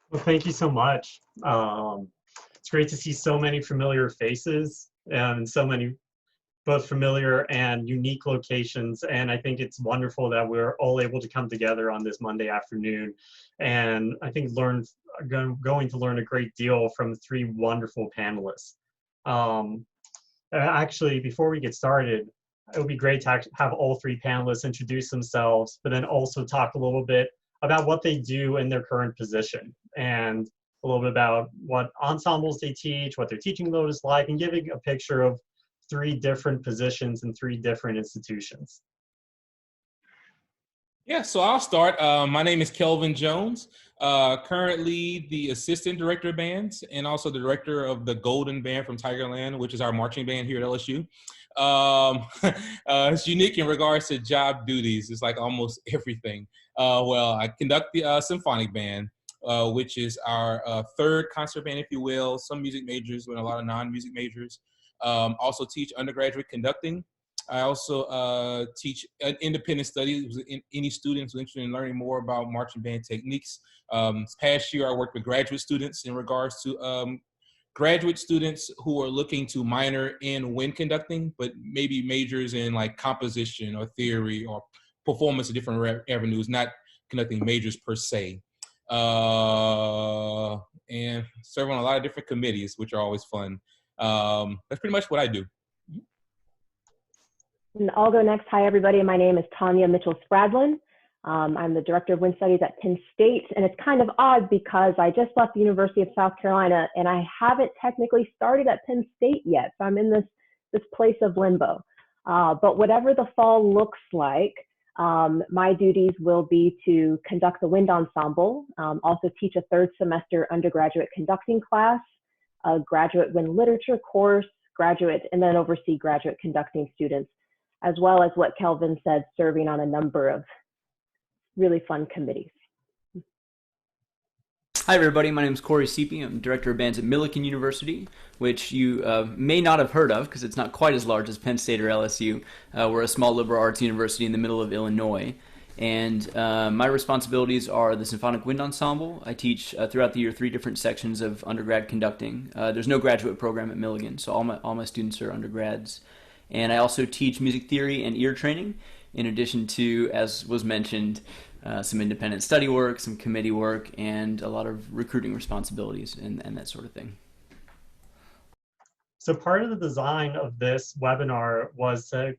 Well, thank you so much. It's great to see so many familiar faces and so many both familiar and unique locations. And I think it's wonderful that we're all able to come together on this Monday afternoon. And I think going to learn a great deal from three wonderful panelists. Um, Actually, before we get started, it would be great to have all three panelists introduce themselves, but then also talk a little bit about what they do in their current position and a little bit about what ensembles they teach, what their teaching load is like, and giving a picture of three different positions in three different institutions. Yeah, so I'll start. My name is Kelvin Jones, currently the assistant director of bands and also the director of the Golden Band from Tigerland, which is our marching band here at LSU. It's unique in regards to job duties. It's like almost everything. Well, I conduct the symphonic band, which is our third concert band, if you will. Some music majors and a lot of non-music majors. Also teach undergraduate conducting. I also teach independent studies. Any students interested in learning more about marching band techniques. This past year, I worked with graduate students in regards to graduate students who are looking to minor in wind conducting, but maybe majors in like composition or theory or performance of different avenues, not conducting majors per se. And serve on a lot of different committees, which are always fun. That's pretty much what I do. And I'll go next. Hi, everybody. My name is Tonya Mitchell-Spradlin. I'm the director of wind studies at Penn State, and it's kind of odd because I just left the University of South Carolina and I haven't technically started at Penn State yet. So I'm in this place of limbo. But whatever the fall looks like, my duties will be to conduct the wind ensemble, also teach a third semester undergraduate conducting class, a graduate wind literature course, and then oversee graduate conducting students, as well as what Kelvin said, serving on a number of really fun committees. Hi everybody, my name is Seapy. I'm Director of Bands at Millikin University, which you may not have heard of because it's not quite as large as Penn State or LSU. We're a small liberal arts university in the middle of Illinois. And my responsibilities are the Symphonic Wind Ensemble. I teach throughout the year 3 different sections of undergrad conducting. There's no graduate program at Millikin, so all my students are undergrads. And I also teach music theory and ear training, in addition to, as was mentioned, some independent study work, some committee work, and a lot of recruiting responsibilities and that sort of thing. So part of the design of this webinar was to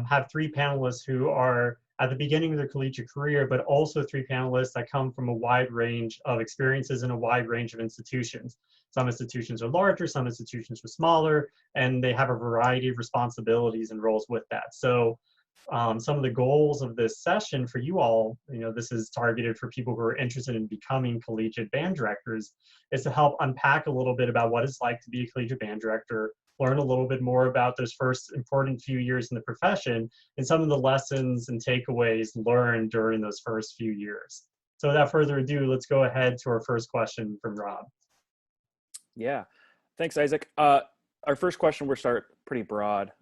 have three panelists who are at the beginning of their collegiate career, but also three panelists that come from a wide range of experiences in a wide range of institutions. Some institutions are larger, some institutions are smaller, and they have a variety of responsibilities and roles with that. So some of the goals of this session for you all, this is targeted for people who are interested in becoming collegiate band directors, is to help unpack a little bit about what it's like to be a collegiate band director, learn a little bit more about those first important few years in the profession and some of the lessons and takeaways learned during those first few years. So without further ado, let's go ahead to our first question from Rob. Yeah, thanks, Isaac. Our first question, we'll start pretty broad,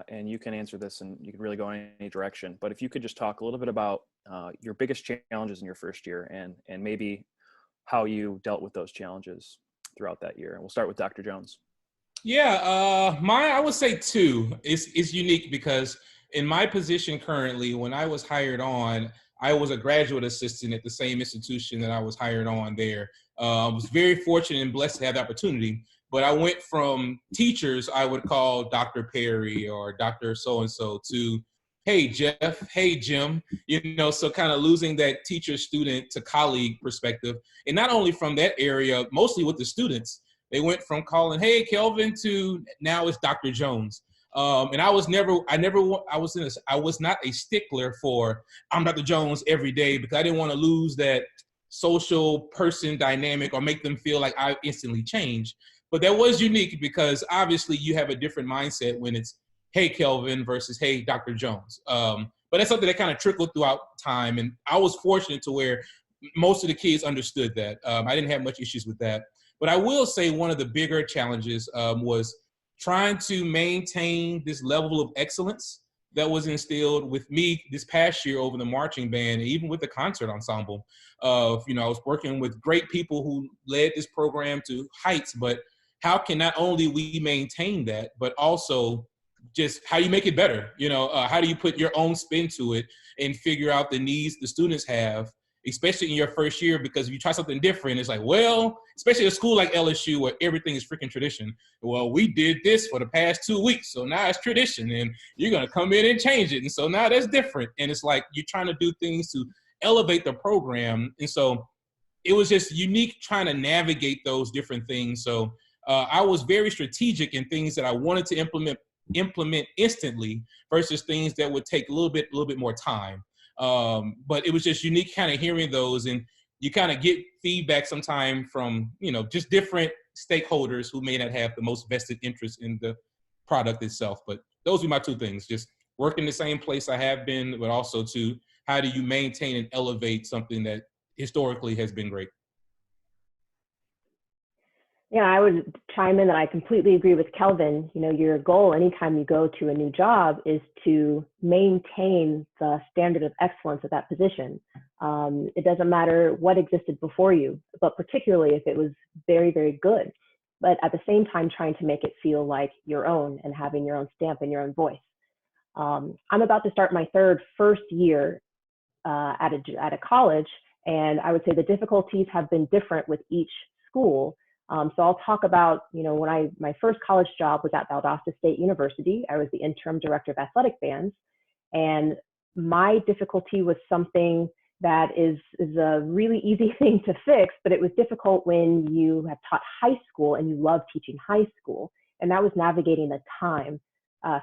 and you can answer this and you can really go in any direction. But if you could just talk a little bit about your biggest challenges in your first year and maybe how you dealt with those challenges throughout that year. And we'll start with Dr. Jones. Yeah, mine, I would say 2. It's unique because in my position currently, when I was hired on, I was a graduate assistant at the same institution that I was hired on there. I was very fortunate and blessed to have the opportunity, but I went from teachers I would call Dr. Perry or Dr. So-and-so to, hey, Jeff, hey, Jim, so kind of losing that teacher-student to colleague perspective. And not only from that area, mostly with the students, they went from calling, hey, Kelvin, to now it's Dr. Jones. And I was not a stickler for I'm Dr. Jones every day because I didn't want to lose that social person dynamic or make them feel like I instantly changed. But that was unique because obviously you have a different mindset when it's, hey, Kelvin versus, hey, Dr. Jones. But that's something that kind of trickled throughout time. And I was fortunate to where most of the kids understood that. I didn't have much issues with that. But I will say one of the bigger challenges was trying to maintain this level of excellence that was instilled with me this past year over the marching band, and even with the concert ensemble. I was working with great people who led this program to heights, but how can not only we maintain that, but also just how you make it better? How do you put your own spin to it and figure out the needs the students have, especially in your first year? Because if you try something different, it's like, well, especially a school like LSU where everything is freaking tradition. Well, we did this for the past 2 weeks, so now it's tradition, and you're going to come in and change it. And so now that's different. And it's like you're trying to do things to elevate the program. And so it was just unique trying to navigate those different things. So I was very strategic in things that I wanted to implement instantly versus things that would take a little bit more time. But it was just unique kind of hearing those, and you kind of get feedback sometime from, just different stakeholders who may not have the most vested interest in the product itself. But those are my two things: just work in the same place I have been, but also to how do you maintain and elevate something that historically has been great. Yeah, I would chime in that I completely agree with Kelvin. Your goal anytime you go to a new job is to maintain the standard of excellence of that position. It doesn't matter what existed before you, but particularly if it was very, very good, but at the same time trying to make it feel like your own and having your own stamp and your own voice. I'm about to start my first year at a college, and I would say the difficulties have been different with each school. So I'll talk about, when my first college job was at Valdosta State University. I was the interim director of athletic bands, and my difficulty was something that is a really easy thing to fix, but it was difficult when you have taught high school and you love teaching high school, and that was navigating the time,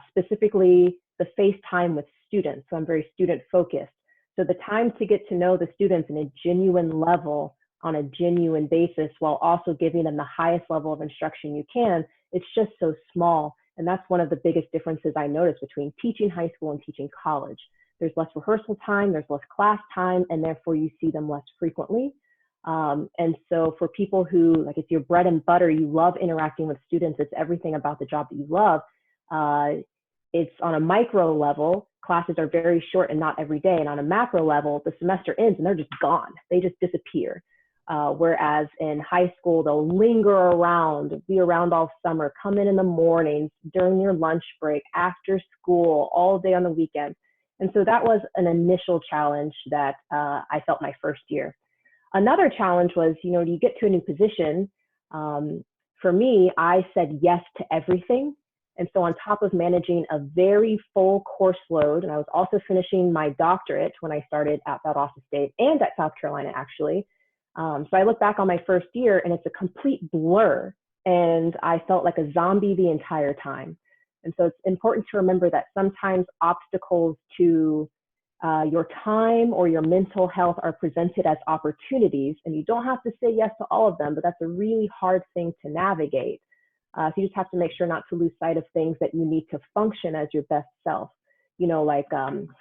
specifically the face time with students. So I'm very student focused. So the time to get to know the students in a genuine level on a genuine basis while also giving them the highest level of instruction you can, it's just so small. And that's one of the biggest differences I noticed between teaching high school and teaching college. There's less rehearsal time, there's less class time, and therefore you see them less frequently. And so for people who, like, it's your bread and butter, you love interacting with students, it's everything about the job that you love, it's on a micro level, classes are very short and not every day. And on a macro level, the semester ends and they're just gone. They just disappear. Whereas in high school, they'll linger around, be around all summer, come in the mornings, during your lunch break, after school, all day on the weekend. And so that was an initial challenge that I felt my first year. Another challenge was, you get to a new position. For me, I said yes to everything. And so on top of managing a very full course load, and I was also finishing my doctorate when I started at Valdosta State and at South Carolina, actually. So I look back on my first year and it's a complete blur, and I felt like a zombie the entire time. And so it's important to remember that sometimes obstacles to your time or your mental health are presented as opportunities, and you don't have to say yes to all of them, but that's a really hard thing to navigate. So you just have to make sure not to lose sight of things that you need to function as your best self, like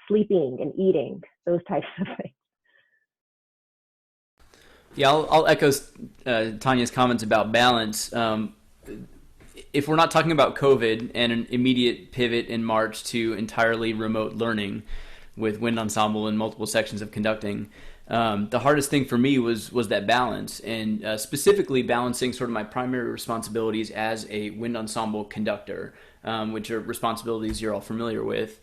sleeping and eating, those types of things. Yeah, I'll echo Tanya's comments about balance. If we're not talking about COVID and an immediate pivot in March to entirely remote learning with wind ensemble and multiple sections of conducting, the hardest thing for me was that balance, and specifically balancing sort of my primary responsibilities as a wind ensemble conductor, which are responsibilities you're all familiar with.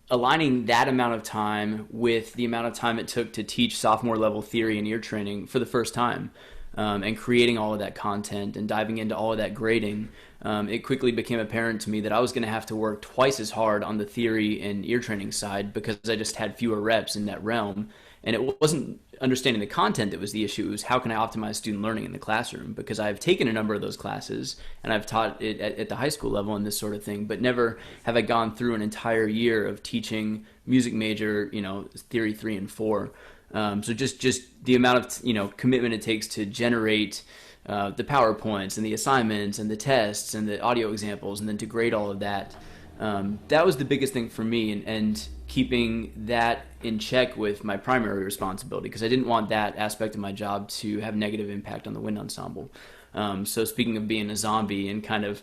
Aligning that amount of time with the amount of time it took to teach sophomore level theory and ear training for the first time, and creating all of that content and diving into all of that grading, it quickly became apparent to me that I was going to have to work twice as hard on the theory and ear training side because I just had fewer reps in that realm. And it wasn't understanding the content that was the issue. It was how can I optimize student learning in the classroom? Because I've taken a number of those classes and I've taught it at the high school level and this sort of thing, but never have I gone through an entire year of teaching music major, theory 3 and 4. So just the amount of, commitment it takes to generate the PowerPoints and the assignments and the tests and the audio examples, and then to grade all of that. That was the biggest thing for me, and keeping that in check with my primary responsibility, because I didn't want that aspect of my job to have negative impact on the wind ensemble. So speaking of being a zombie and kind of,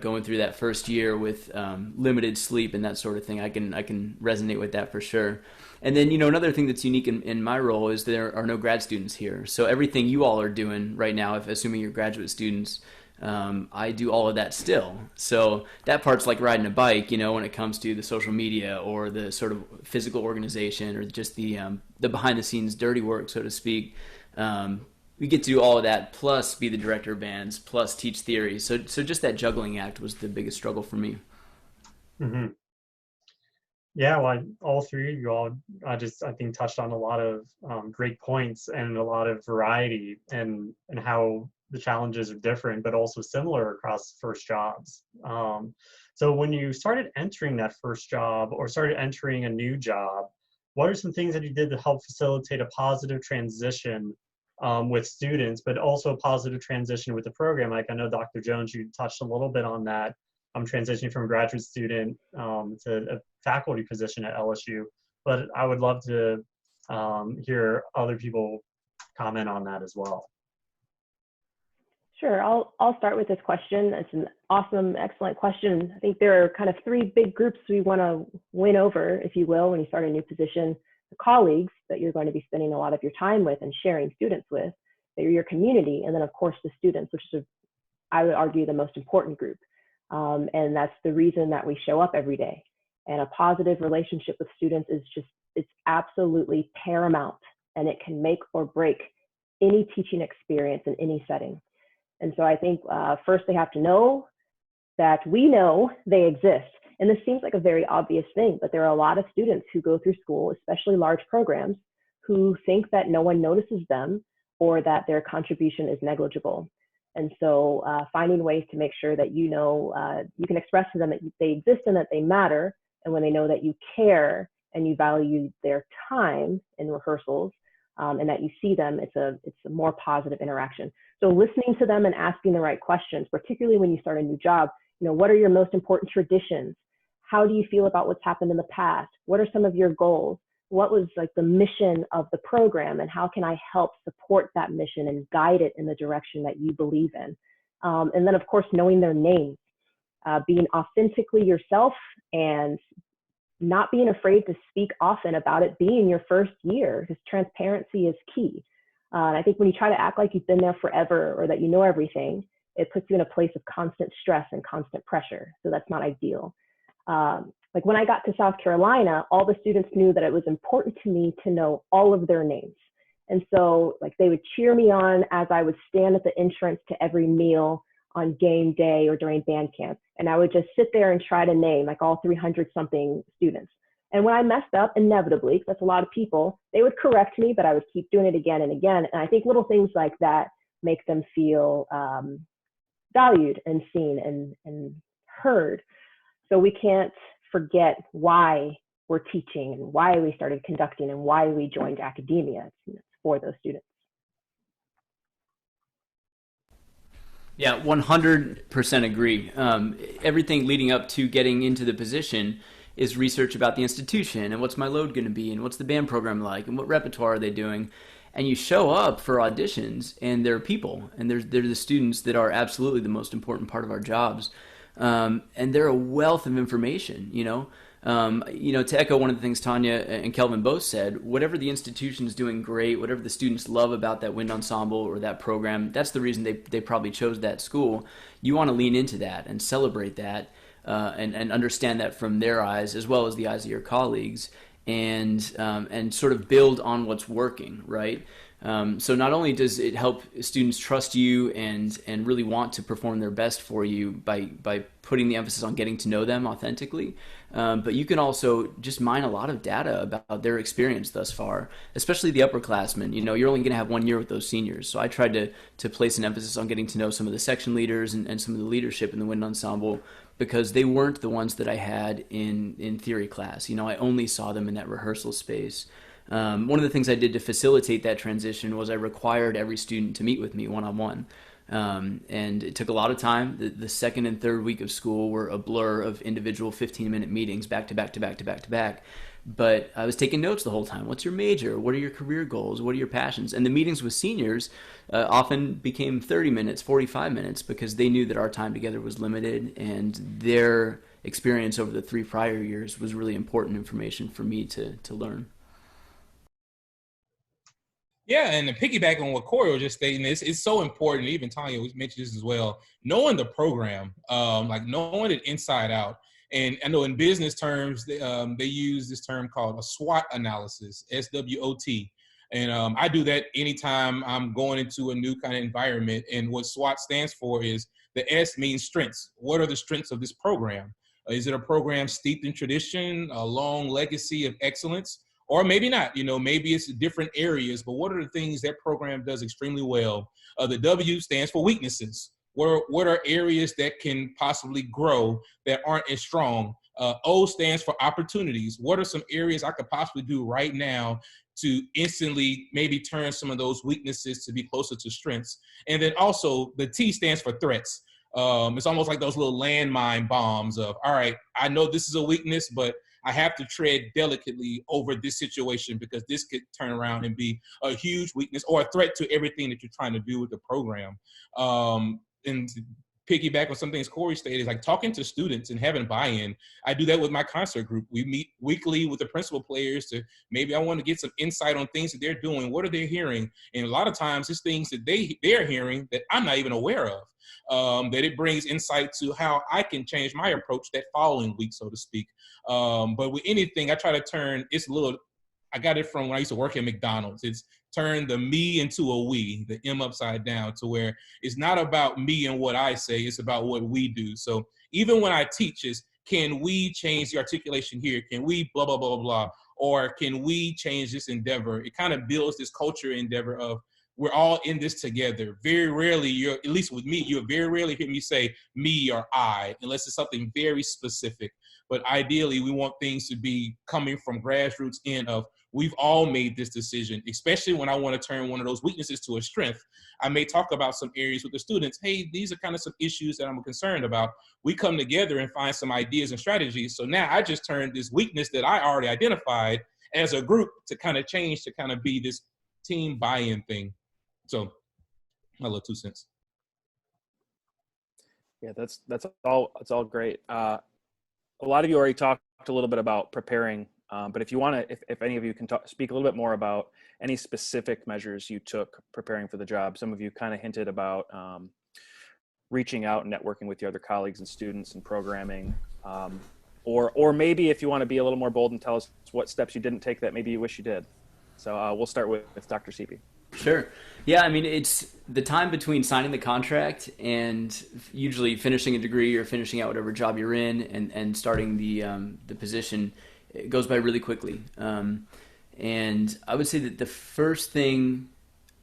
going through that first year with limited sleep and that sort of thing, I can resonate with that for sure. And then, another thing that's unique in my role is there are no grad students here. So everything you all are doing right now, if assuming you're graduate students, I do all of that still. So that part's like riding a bike, when it comes to the social media or the sort of physical organization or just the behind the scenes dirty work, so to speak. We get to do all of that, plus be the director of bands, plus teach theory. So just that juggling act was the biggest struggle for me. Mm-hmm. Yeah, well, all three of you all, I think touched on a lot of great points and a lot of variety and how the challenges are different, but also similar across first jobs. So when you started entering that first job or started entering a new job, what are some things that you did to help facilitate a positive transition with students, but also a positive transition with the program? Like I know Dr. Jones, you touched a little bit on that. I'm transitioning from a graduate student to a faculty position at LSU, but I would love to hear other people comment on that as well. Sure, I'll start with this question. It's an awesome, excellent question. I think there are kind of three big groups we want to win over, if you will, when you start a new position. The colleagues that you're going to be spending a lot of your time with and sharing students with, they're your community, and then of course the students, which is, I would argue, the most important group. And that's the reason that we show up every day. And a positive relationship with students is it's absolutely paramount, and it can make or break any teaching experience in any setting. And so I think first they have to know that we know they exist. And this seems like a very obvious thing, but there are a lot of students who go through school, especially large programs, who think that no one notices them or that their contribution is negligible. And so finding ways to make sure that you can express to them that they exist and that they matter, and when they know that you care and you value their time in rehearsals, and that you see them, it's a more positive interaction. So listening to them and asking the right questions, particularly when you start a new job, what are your most important traditions? How do you feel about what's happened in the past? What are some of your goals? What was like the mission of the program, and how can I help support that mission and guide it in the direction that you believe in? And then of course, knowing their names, being authentically yourself and not being afraid to speak often about it being your first year, because transparency is key. And I think when you try to act like you've been there forever or that you know everything, it puts you in a place of constant stress and constant pressure. So that's not ideal. Like when I got to South Carolina, all the students knew that it was important to me to know all of their names. And so like they would cheer me on as I would stand at the entrance to every meal on game day or during band camp. And I would just sit there and try to name like all 300 something students. And when I messed up, inevitably, because that's a lot of people, they would correct me, but I would keep doing it again and again. And I think little things like that make them feel valued and seen and heard. So we can't forget why we're teaching and why we started conducting and why we joined academia. It's for those students. Yeah, 100% agree. Everything leading up to getting into the position is research about the institution and what's my load going to be and what's the band program like and what repertoire are they doing. And you show up for auditions and there are people, and they're the students that are absolutely the most important part of our jobs. And they're a wealth of information, to echo one of the things Tanya and Kelvin both said, whatever the institution is doing great, whatever the students love about that wind ensemble or that program, that's the reason they probably chose that school. You want to lean into that and celebrate that and understand that from their eyes as well as the eyes of your colleagues, and sort of build on what's working, right? So not only does it help students trust you and really want to perform their best for you by putting the emphasis on getting to know them authentically, but you can also just mine a lot of data about their experience thus far, especially the upperclassmen. You're only going to have 1 year with those seniors. So I tried to place an emphasis on getting to know some of the section leaders and some of the leadership in the wind ensemble, because they weren't the ones that I had in theory class. I only saw them in that rehearsal space. One of the things I did to facilitate that transition was I required every student to meet with me one-on-one. And it took a lot of time. The second and third week of school were a blur of individual 15-minute meetings back to back to back to back to back. But I was taking notes the whole time. What's your major? What are your career goals? What are your passions? And the meetings with seniors often became 30 minutes, 45 minutes, because they knew that our time together was limited, and their experience over the 3 prior years was really important information for me to learn. Yeah, and to piggyback on what Corey was just stating, it's so important. Even Tanya mentioned this as well. Knowing the program, like knowing it inside out. And I know in business terms, they use this term called a SWOT analysis, SWOT. And I do that anytime I'm going into a new kind of environment. And what SWOT stands for is the S means strengths. What are the strengths of this program? Is it a program steeped in tradition, a long legacy of excellence? Or maybe not, maybe it's different areas, but what are the things that program does extremely well? The W stands for weaknesses. What are areas that can possibly grow that aren't as strong? O stands for opportunities. What are some areas I could possibly do right now to instantly maybe turn some of those weaknesses to be closer to strengths? And then also the T stands for threats. It's almost like those little landmine bombs of, all right, I know this is a weakness, but I have to tread delicately over this situation because this could turn around and be a huge weakness or a threat to everything that you're trying to do with the program. And to piggyback on some things Corey stated, is like talking to students and having buy-in. I do that with my concert group. We meet weekly with the principal players to maybe I want to get some insight on things that they're doing. What are they hearing? And a lot of times it's things that they're hearing that I'm not even aware of, that it brings insight to how I can change my approach that following week, so to speak. But with anything, I try to turn, I got it from when I used to work at McDonald's. It's turn the me into a we, the M upside down, to where it's not about me and what I say, it's about what we do. So even when I teach is, can we change the articulation here? Can we blah, blah, blah, blah, blah? Or can we change this endeavor? It kind of builds this culture endeavor of we're all in this together. Very rarely, at least with me, you'll very rarely hear me say me or I, unless it's something very specific. But ideally, we want things to be coming from grassroots in of, we've all made this decision, especially when I want to turn one of those weaknesses to a strength. I may talk about some areas with the students. Hey, these are kind of some issues that I'm concerned about. We come together and find some ideas and strategies. So now I just turned this weakness that I already identified as a group to kind of change to kind of be this team buy-in thing. So my little 2 cents. Yeah, that's all great. A lot of you already talked a little bit about preparing, but if you want to, if any of you can speak a little bit more about any specific measures you took preparing for the job. Some of you kind of hinted about reaching out and networking with your other colleagues and students and programming, or maybe if you want to be a little more bold and tell us what steps you didn't take that maybe you wish you did. So we'll start with Dr. Seapy. Sure. Yeah, I mean, it's the time between signing the contract and usually finishing a degree or finishing out whatever job you're in and starting the position. It goes by really quickly. And I would say that the first thing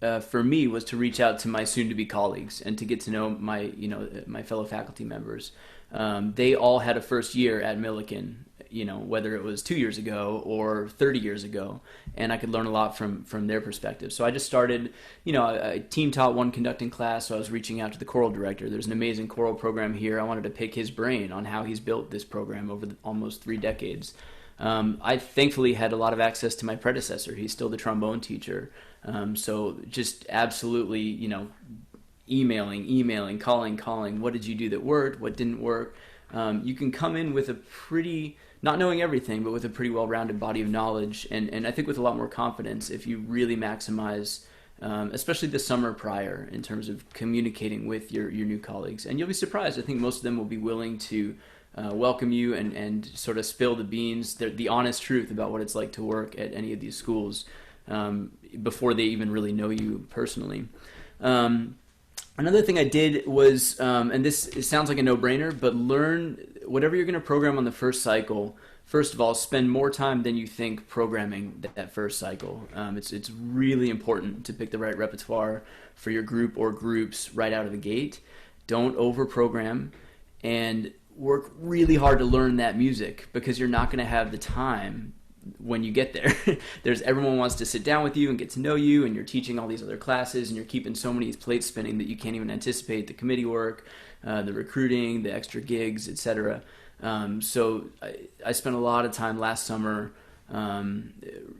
for me was to reach out to my soon-to-be colleagues and to get to know my fellow faculty members. They all had a first year at Millikin, whether it was 2 years ago or 30 years ago, and I could learn a lot from their perspective. So I just started, I team taught one conducting class, so I was reaching out to the choral director. There's an amazing choral program here. I wanted to pick his brain on how he's built this program over almost 3 decades. I thankfully had a lot of access to my predecessor. He's still the trombone teacher. So just absolutely, emailing, calling. What did you do that worked? What didn't work? You can come in with not knowing everything, but with a pretty well-rounded body of knowledge. And I think with a lot more confidence if you really maximize, especially the summer prior, in terms of communicating with your new colleagues. And you'll be surprised. I think most of them will be willing to welcome you and sort of spill the beans, the honest truth about what it's like to work at any of these schools before they even really know you personally. Another thing I did was, and it sounds like a no-brainer, but learn whatever you're going to program on the first cycle. First of all, spend more time than you think programming that first cycle. It's really important to pick the right repertoire for your group or groups right out of the gate. Don't over-program, and work really hard to learn that music, because you're not going to have the time when you get there. Everyone wants to sit down with you and get to know you, and you're teaching all these other classes, and you're keeping so many plates spinning that you can't even anticipate the committee work, the recruiting, the extra gigs, etc. So I spent a lot of time last summer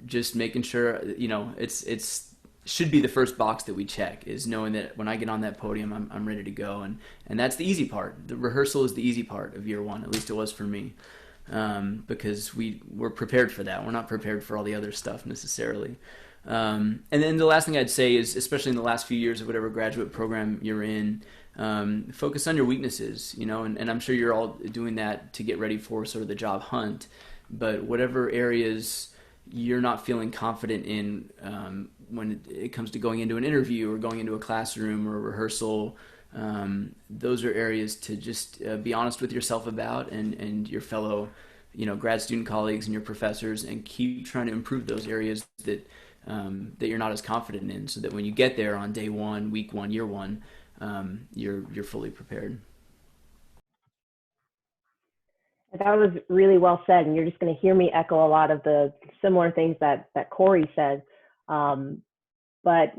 just making sure, it's should be the first box that we check, is knowing that when I get on that podium, I'm ready to go. And that's the easy part. The rehearsal is the easy part of year one, at least it was for me, because we're prepared for that. We're not prepared for all the other stuff necessarily. And then the last thing I'd say is, especially in the last few years of whatever graduate program you're in, focus on your weaknesses, and I'm sure you're all doing that to get ready for sort of the job hunt. But whatever areas you're not feeling confident in when it comes to going into an interview or going into a classroom or a rehearsal, those are areas to just be honest with yourself about, and your fellow, grad student colleagues and your professors, and keep trying to improve those areas that you're not as confident in, so that when you get there on day one, week one, year one, you're fully prepared. That was really well said, and you're just going to hear me echo a lot of the similar things that Corey said. But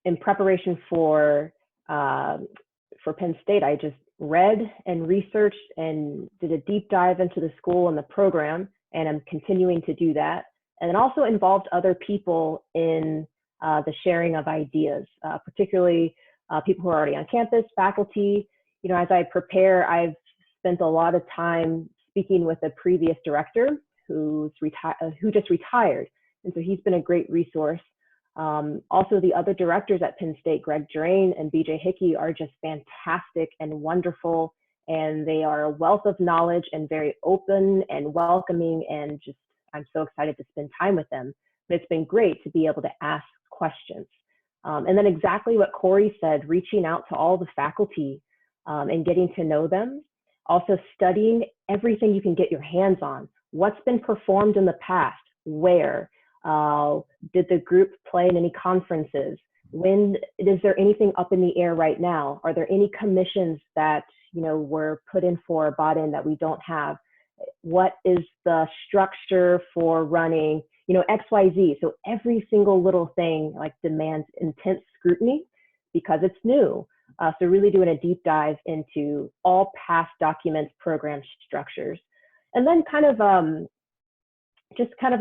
in preparation for Penn State, I just read and researched and did a deep dive into the school and the program, and I'm continuing to do that. And then also involved other people in the sharing of ideas, particularly people who are already on campus, faculty. As I prepare, I've spent a lot of time speaking with a previous director who just retired. And so he's been a great resource. Also, the other directors at Penn State, Greg Drain and BJ Hickey, are just fantastic and wonderful. And they are a wealth of knowledge and very open and welcoming. And just, I'm so excited to spend time with them. But it's been great to be able to ask questions. And then exactly what Corey said, reaching out to all the faculty and getting to know them. Also studying everything you can get your hands on. What's been performed in the past? Where? Did the group play in any conferences? Is there anything up in the air right now? Are there any commissions that were put in for, bought in, that we don't have? What is the structure for running, XYZ? So every single little thing demands intense scrutiny because it's new. So really doing a deep dive into all past documents, program structures. And then kind of a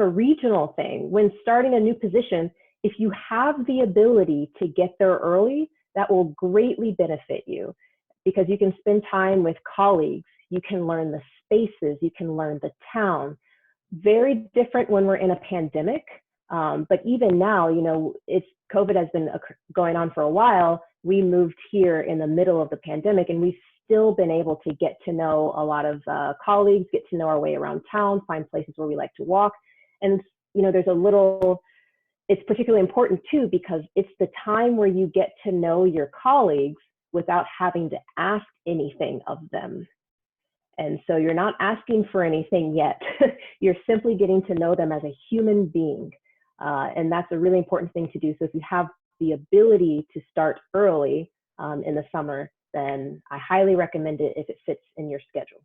regional thing. When starting a new position, if you have the ability to get there early, that will greatly benefit you, because you can spend time with colleagues, you can learn the spaces, you can learn the town. Very different when we're in a pandemic. But even now, COVID has been going on for a while. We moved here in the middle of the pandemic, and we've still been able to get to know a lot of colleagues, get to know our way around town, find places where we like to walk. And, it's particularly important too, because it's the time where you get to know your colleagues without having to ask anything of them. And so you're not asking for anything yet. You're simply getting to know them as a human being. And that's a really important thing to do. So if you have the ability to start early in the summer, then I highly recommend it if it fits in your schedule.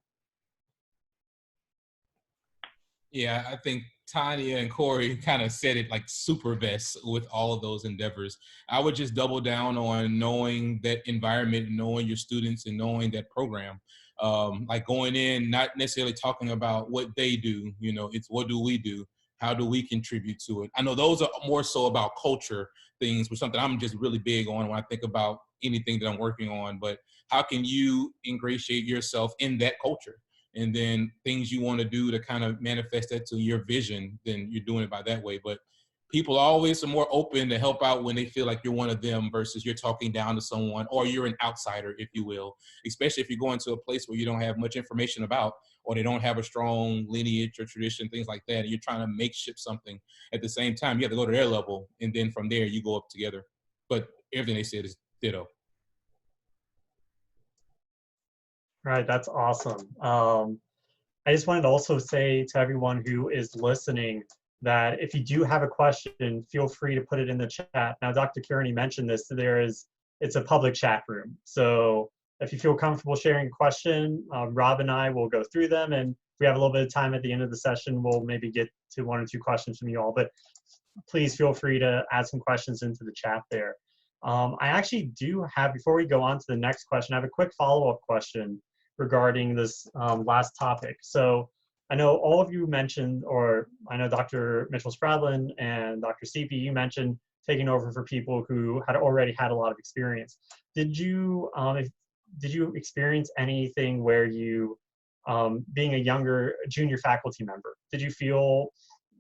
Yeah, I think Tanya and Corey kind of said it like super best with all of those endeavors. I would just double down on knowing that environment, knowing your students, and knowing that program. Like going in, not necessarily talking about what they do, it's what do we do? How do we contribute to it? I know those are more so about culture things, which something I'm just really big on when I think about anything that I'm working on. But how can you ingratiate yourself in that culture? And then things you want to do to kind of manifest that to your vision, then you're doing it by that way. But people always are more open to help out when they feel like you're one of them versus you're talking down to someone, or you're an outsider, if you will, especially if you're going to a place where you don't have much information about, or they don't have a strong lineage or tradition, things like that. And you're trying to makeshift something. At the same time, you have to go to their level, and then from there you go up together. But everything they said is ditto. Right, that's awesome. I just wanted to also say to everyone who is listening that if you do have a question, feel free to put it in the chat. Now, Dr. Kearney mentioned this, it's a public chat room. So if you feel comfortable sharing a question, Rob and I will go through them and we have a little bit of time at the end of the session, we'll maybe get to 1 or 2 questions from you all, but please feel free to add some questions into the chat there. I actually do have, before we go on to the next question, I have a quick follow-up question regarding this last topic. So I know all of you mentioned, or I know Dr. Mitchell-Spradlin and Dr. Seapy, you mentioned taking over for people who had already had a lot of experience. Did you experience anything where you, being a younger junior faculty member, did you feel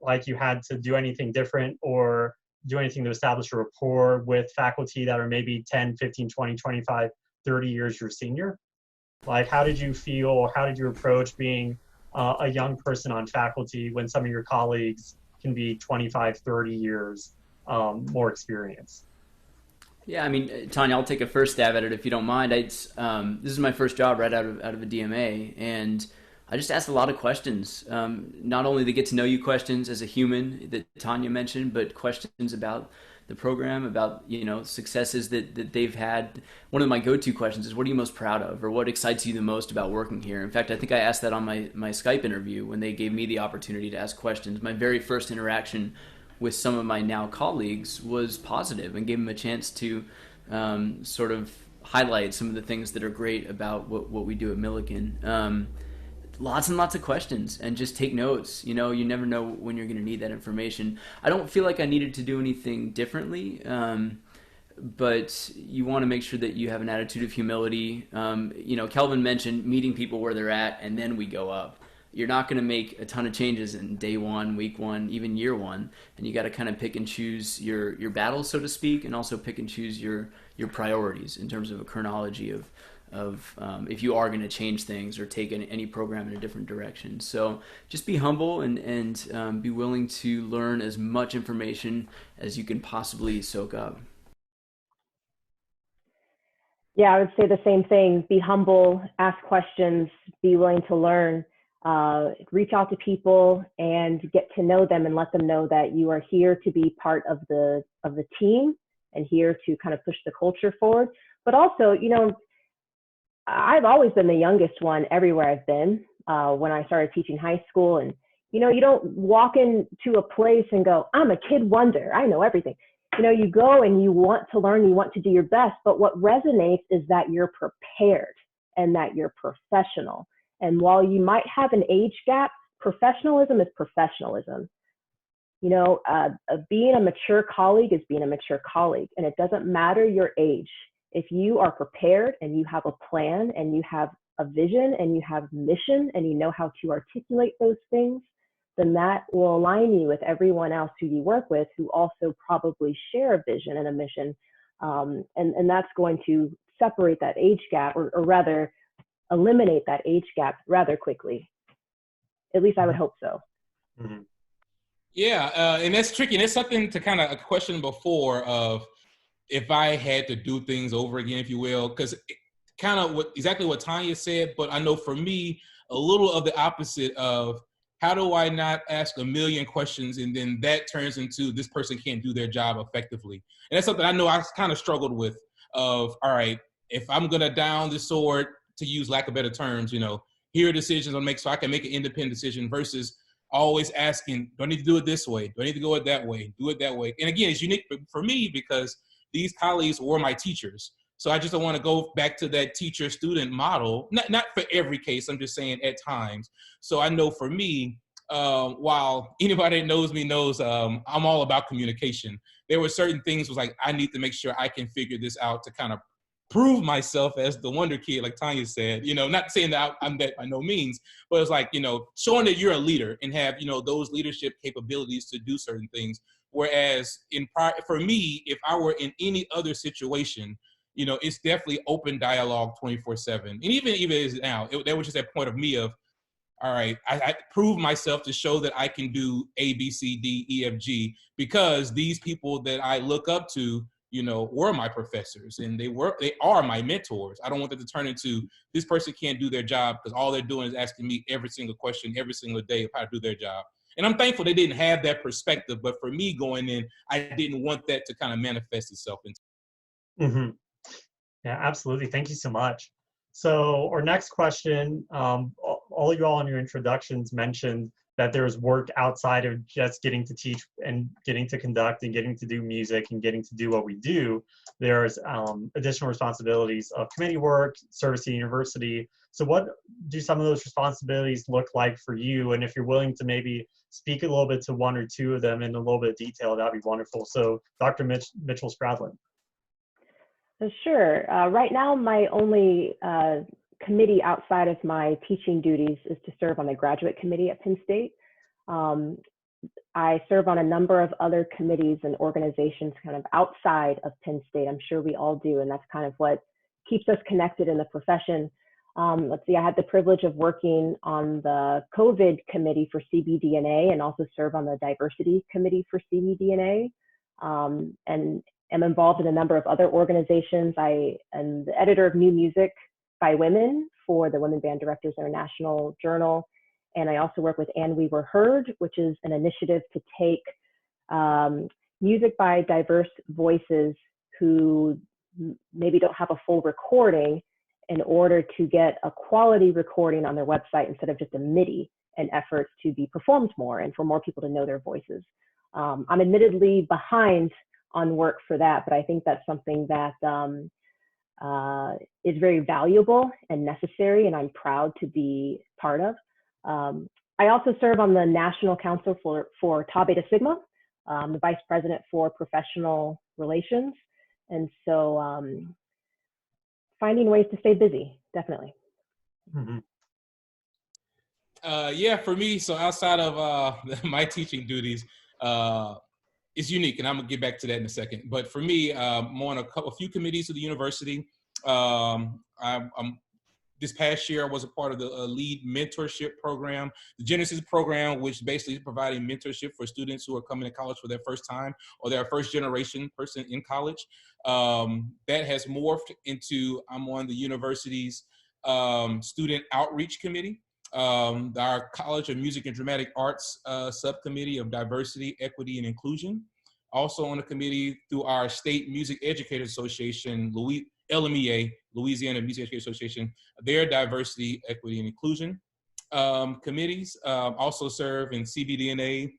like you had to do anything different or do anything to establish a rapport with faculty that are maybe 10, 15, 20, 25, 30 years your senior? Like, how did you feel, or how did you approach being a young person on faculty when some of your colleagues can be 25, 30 years more experienced? Yeah, I mean, Tanya, I'll take a first stab at it if you don't mind. This is my first job right out of a DMA, and I just asked a lot of questions. Not only the get to know you questions as a human that Tanya mentioned, but questions about the program, about, you know, successes that they've had. One of my go-to questions is, what are you most proud of, or what excites you the most about working here? In fact, I think I asked that on my Skype interview when they gave me the opportunity to ask questions. My very first interaction with some of my now colleagues was positive and gave them a chance to sort of highlight some of the things that are great about what we do at Millikin. Lots and lots of questions, and just take notes. You know, you never know when you're going to need that information. I don't feel like I needed to do anything differently, but you want to make sure that you have an attitude of humility. You know, Kelvin mentioned meeting people where they're at, and then we go up. You're not going to make a ton of changes in day 1, week 1, even year 1, and you got to kind of pick and choose your battles, so to speak, and also pick and choose your priorities in terms of a chronology of if you are going to change things or take any program in a different direction. So just be humble and be willing to learn as much information as you can possibly soak up. Yeah, I would say the same thing. Be humble, ask questions, be willing to learn, reach out to people and get to know them and let them know that you are here to be part of the team and here to kind of push the culture forward. But also, you know, I've always been the youngest one everywhere I've been. When I started teaching high school, and you know, you don't walk into a place and go, I'm a kid wonder, I know everything. You know, you go and you want to learn, you want to do your best, but what resonates is that you're prepared and that you're professional. And while you might have an age gap, professionalism is professionalism. You know, being a mature colleague is being a mature colleague, and it doesn't matter your age. If you are prepared and you have a plan and you have a vision and you have mission and you know how to articulate those things, then that will align you with everyone else who you work with who also probably share a vision and a mission. And that's going to separate that age gap, or rather eliminate that age gap rather quickly. At least I would hope so. Mm-hmm. Yeah, and that's tricky. And it's something to kind of a question before of, if I had to do things over again, if you will, because kind of exactly what Tanya said, but I know for me, a little of the opposite of, how do I not ask a million questions and then that turns into this person can't do their job effectively? And that's something I know I kind of struggled with of, all right, if I'm going to down the sword, to use lack of better terms, you know, here are decisions I'll make so I can make an independent decision versus always asking, do I need to do it this way? Do I need to go it that way? Do it that way? And again, it's unique for me because these colleagues were my teachers. So I just don't want to go back to that teacher-student model. Not for every case, I'm just saying at times. So I know for me, while anybody that knows me knows I'm all about communication, there were certain things was like, I need to make sure I can figure this out to kind of prove myself as the wonder kid, like Tanya said, you know, not saying that I'm that by no means, but it's like, you know, showing that you're a leader and have, you know, those leadership capabilities to do certain things. Whereas for me, if I were in any other situation, you know, it's definitely open dialogue 24/7. And even as now, that was just that point of me of, all right, I prove myself to show that I can do A, B, C, D, E, F, G, because these people that I look up to, you know, were my professors and they are my mentors. I don't want that to turn into this person can't do their job because all they're doing is asking me every single question every single day of how to do their job. And I'm thankful they didn't have that perspective. But for me going in, I didn't want that to kind of manifest itself into. Mm-hmm. Yeah, absolutely. Thank you so much. So our next question, all all you all in your introductions mentioned that there was work outside of just getting to teach and getting to conduct and getting to do music and getting to do what we do. There's additional responsibilities of committee work, service to the university. So what do some of those responsibilities look like for you? And if you're willing to maybe speak a little bit to one or two of them in a little bit of detail, that'd be wonderful. So Dr. Mitchell-Spradlin. Sure. Right now, my only committee outside of my teaching duties is to serve on the graduate committee at Penn State. I serve on a number of other committees and organizations kind of outside of Penn State. I'm sure we all do, and that's kind of what keeps us connected in the profession. Let's see, I had the privilege of working on the COVID committee for CBDNA and also serve on the diversity committee for CBDNA, and am involved in a number of other organizations. I am the editor of New Music by Women for the Women Band Directors International Journal. And I also work with And We Were Heard, which is an initiative to take music by diverse voices who maybe don't have a full recording in order to get a quality recording on their website instead of just a MIDI, and efforts to be performed more and for more people to know their voices. I'm admittedly behind on work for that, but I think that's something that is very valuable and necessary, and I'm proud to be part of. I also serve on the National Council for Tau Beta Sigma, the Vice President for Professional Relations, and so finding ways to stay busy, definitely. Mm-hmm. Yeah, for me, so outside of my teaching duties, it's unique, and I'm gonna get back to that in a second. But for me, I'm on a few committees of the university. This past year, I was a part of the lead mentorship program, the Genesis program, which basically is providing mentorship for students who are coming to college for their first time or their first generation person in college. That has morphed into, I'm on the university's student outreach committee, our College of Music and Dramatic Arts subcommittee of diversity, equity, and inclusion. Also on the committee through our State Music Educators Association, LMEA, Louisiana Music Educators Association, their diversity, equity, and inclusion committees. Also serve in CBDNA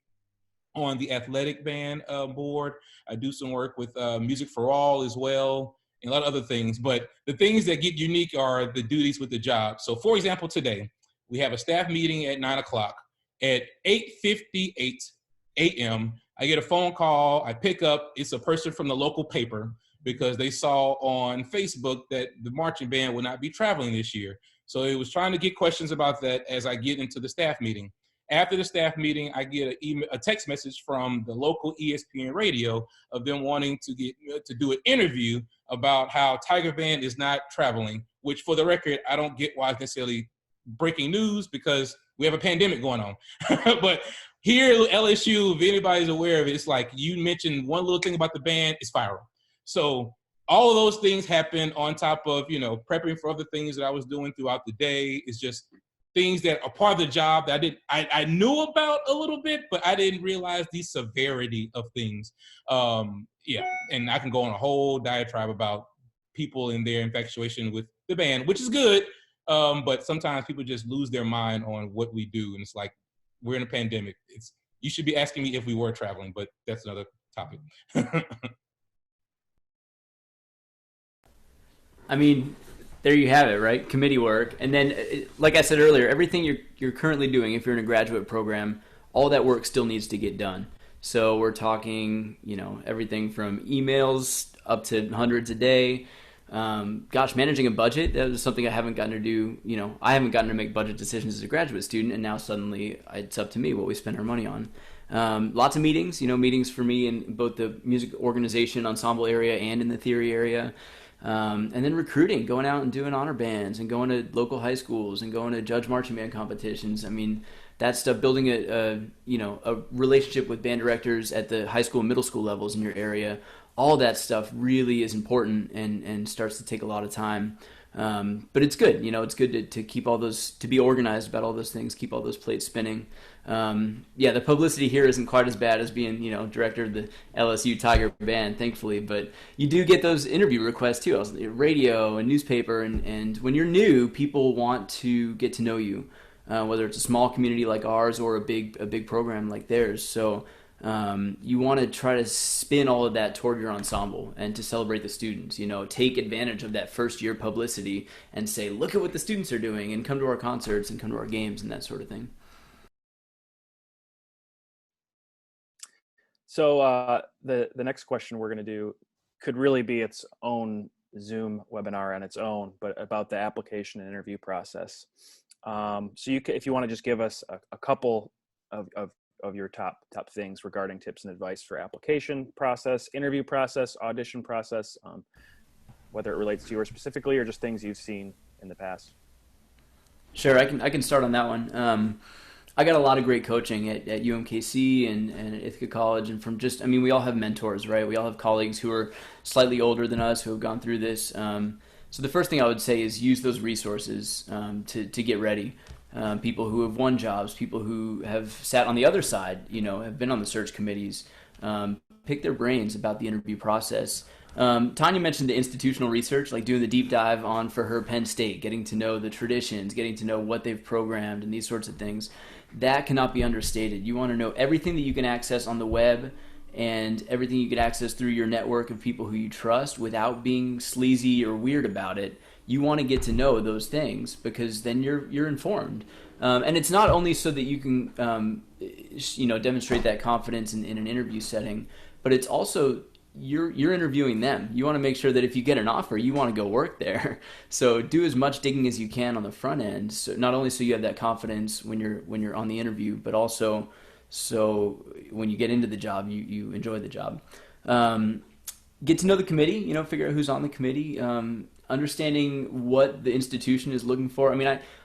on the athletic band board. I do some work with Music for All as well, and a lot of other things. But the things that get unique are the duties with the job. So for example, today, we have a staff meeting at 9 o'clock. At 8:58 a.m., I get a phone call. I pick up. It's a person from the local paper because they saw on Facebook that the marching band will not be traveling this year. So it was trying to get questions about that as I get into the staff meeting. After the staff meeting, I get a text message from the local ESPN radio of them wanting to do an interview about how Tiger Band is not traveling, which for the record, I don't get why it's necessarily breaking news because we have a pandemic going on. But here at LSU, if anybody's aware of it, it's like you mentioned one little thing about the band, it's viral. So all of those things happen on top of, prepping for other things that I was doing throughout the day. It's just things that are part of the job that I knew about a little bit, but I didn't realize the severity of things. Yeah, and I can go on a whole diatribe about people and their infatuation with the band, which is good. But sometimes people just lose their mind on what we do. And it's like, we're in a pandemic. You should be asking me if we were traveling, but that's another topic. I mean, there you have it, right? Committee work. And then, like I said earlier, everything you're currently doing, if you're in a graduate program, all that work still needs to get done. So we're talking, everything from emails up to hundreds a day. Managing a budget, that was something I haven't gotten to do. I haven't gotten to make budget decisions as a graduate student, and now suddenly it's up to me what we spend our money on. Lots of meetings, meetings for me in both the music organization ensemble area and in the theory area. And then recruiting, going out and doing honor bands and going to local high schools and going to judge marching band competitions. I mean, that stuff, building a relationship with band directors at the high school and middle school levels in your area, all that stuff really is important and starts to take a lot of time. But it's good, it's good to keep all those, to be organized about all those things, keep all those plates spinning. The publicity here isn't quite as bad as being, director of the LSU Tiger Band, thankfully, but you do get those interview requests too, radio and newspaper, and when you're new, people want to get to know you. whether it's a small community like ours or a big program like theirs. So you want to try to spin all of that toward your ensemble and to celebrate the students. Take advantage of that first year publicity and say, look at what the students are doing, and come to our concerts and come to our games and that sort of thing. So the next question we're going to do could really be its own Zoom webinar on its own, but about the application and interview process. So if you want to just give us a couple of your top things regarding tips and advice for application process, interview process, audition process, whether it relates to yours specifically or just things you've seen in the past. Sure, I can start on that one. I got a lot of great coaching at UMKC and at Ithaca College, and we all have mentors, right? We all have colleagues who are slightly older than us who have gone through this. So the first thing I would say is use those resources to get ready. People who have won jobs, people who have sat on the other side, have been on the search committees, pick their brains about the interview process. Tanya mentioned the institutional research, like doing the deep dive for her Penn State, getting to know the traditions, getting to know what they've programmed and these sorts of things. That cannot be understated. You want to know everything that you can access on the web and everything you can access through your network of people who you trust without being sleazy or weird about it. You want to get to know those things because then you're informed. And it's not only so that you can demonstrate that confidence in an interview setting, but it's also you're interviewing them. You want to make sure that if you get an offer, you want to go work there. So do as much digging as you can on the front end. So not only so you have that confidence when you're on the interview, but also so when you get into the job, you enjoy the job. Get to know the committee. Figure out who's on the committee. Understanding what the institution is looking for.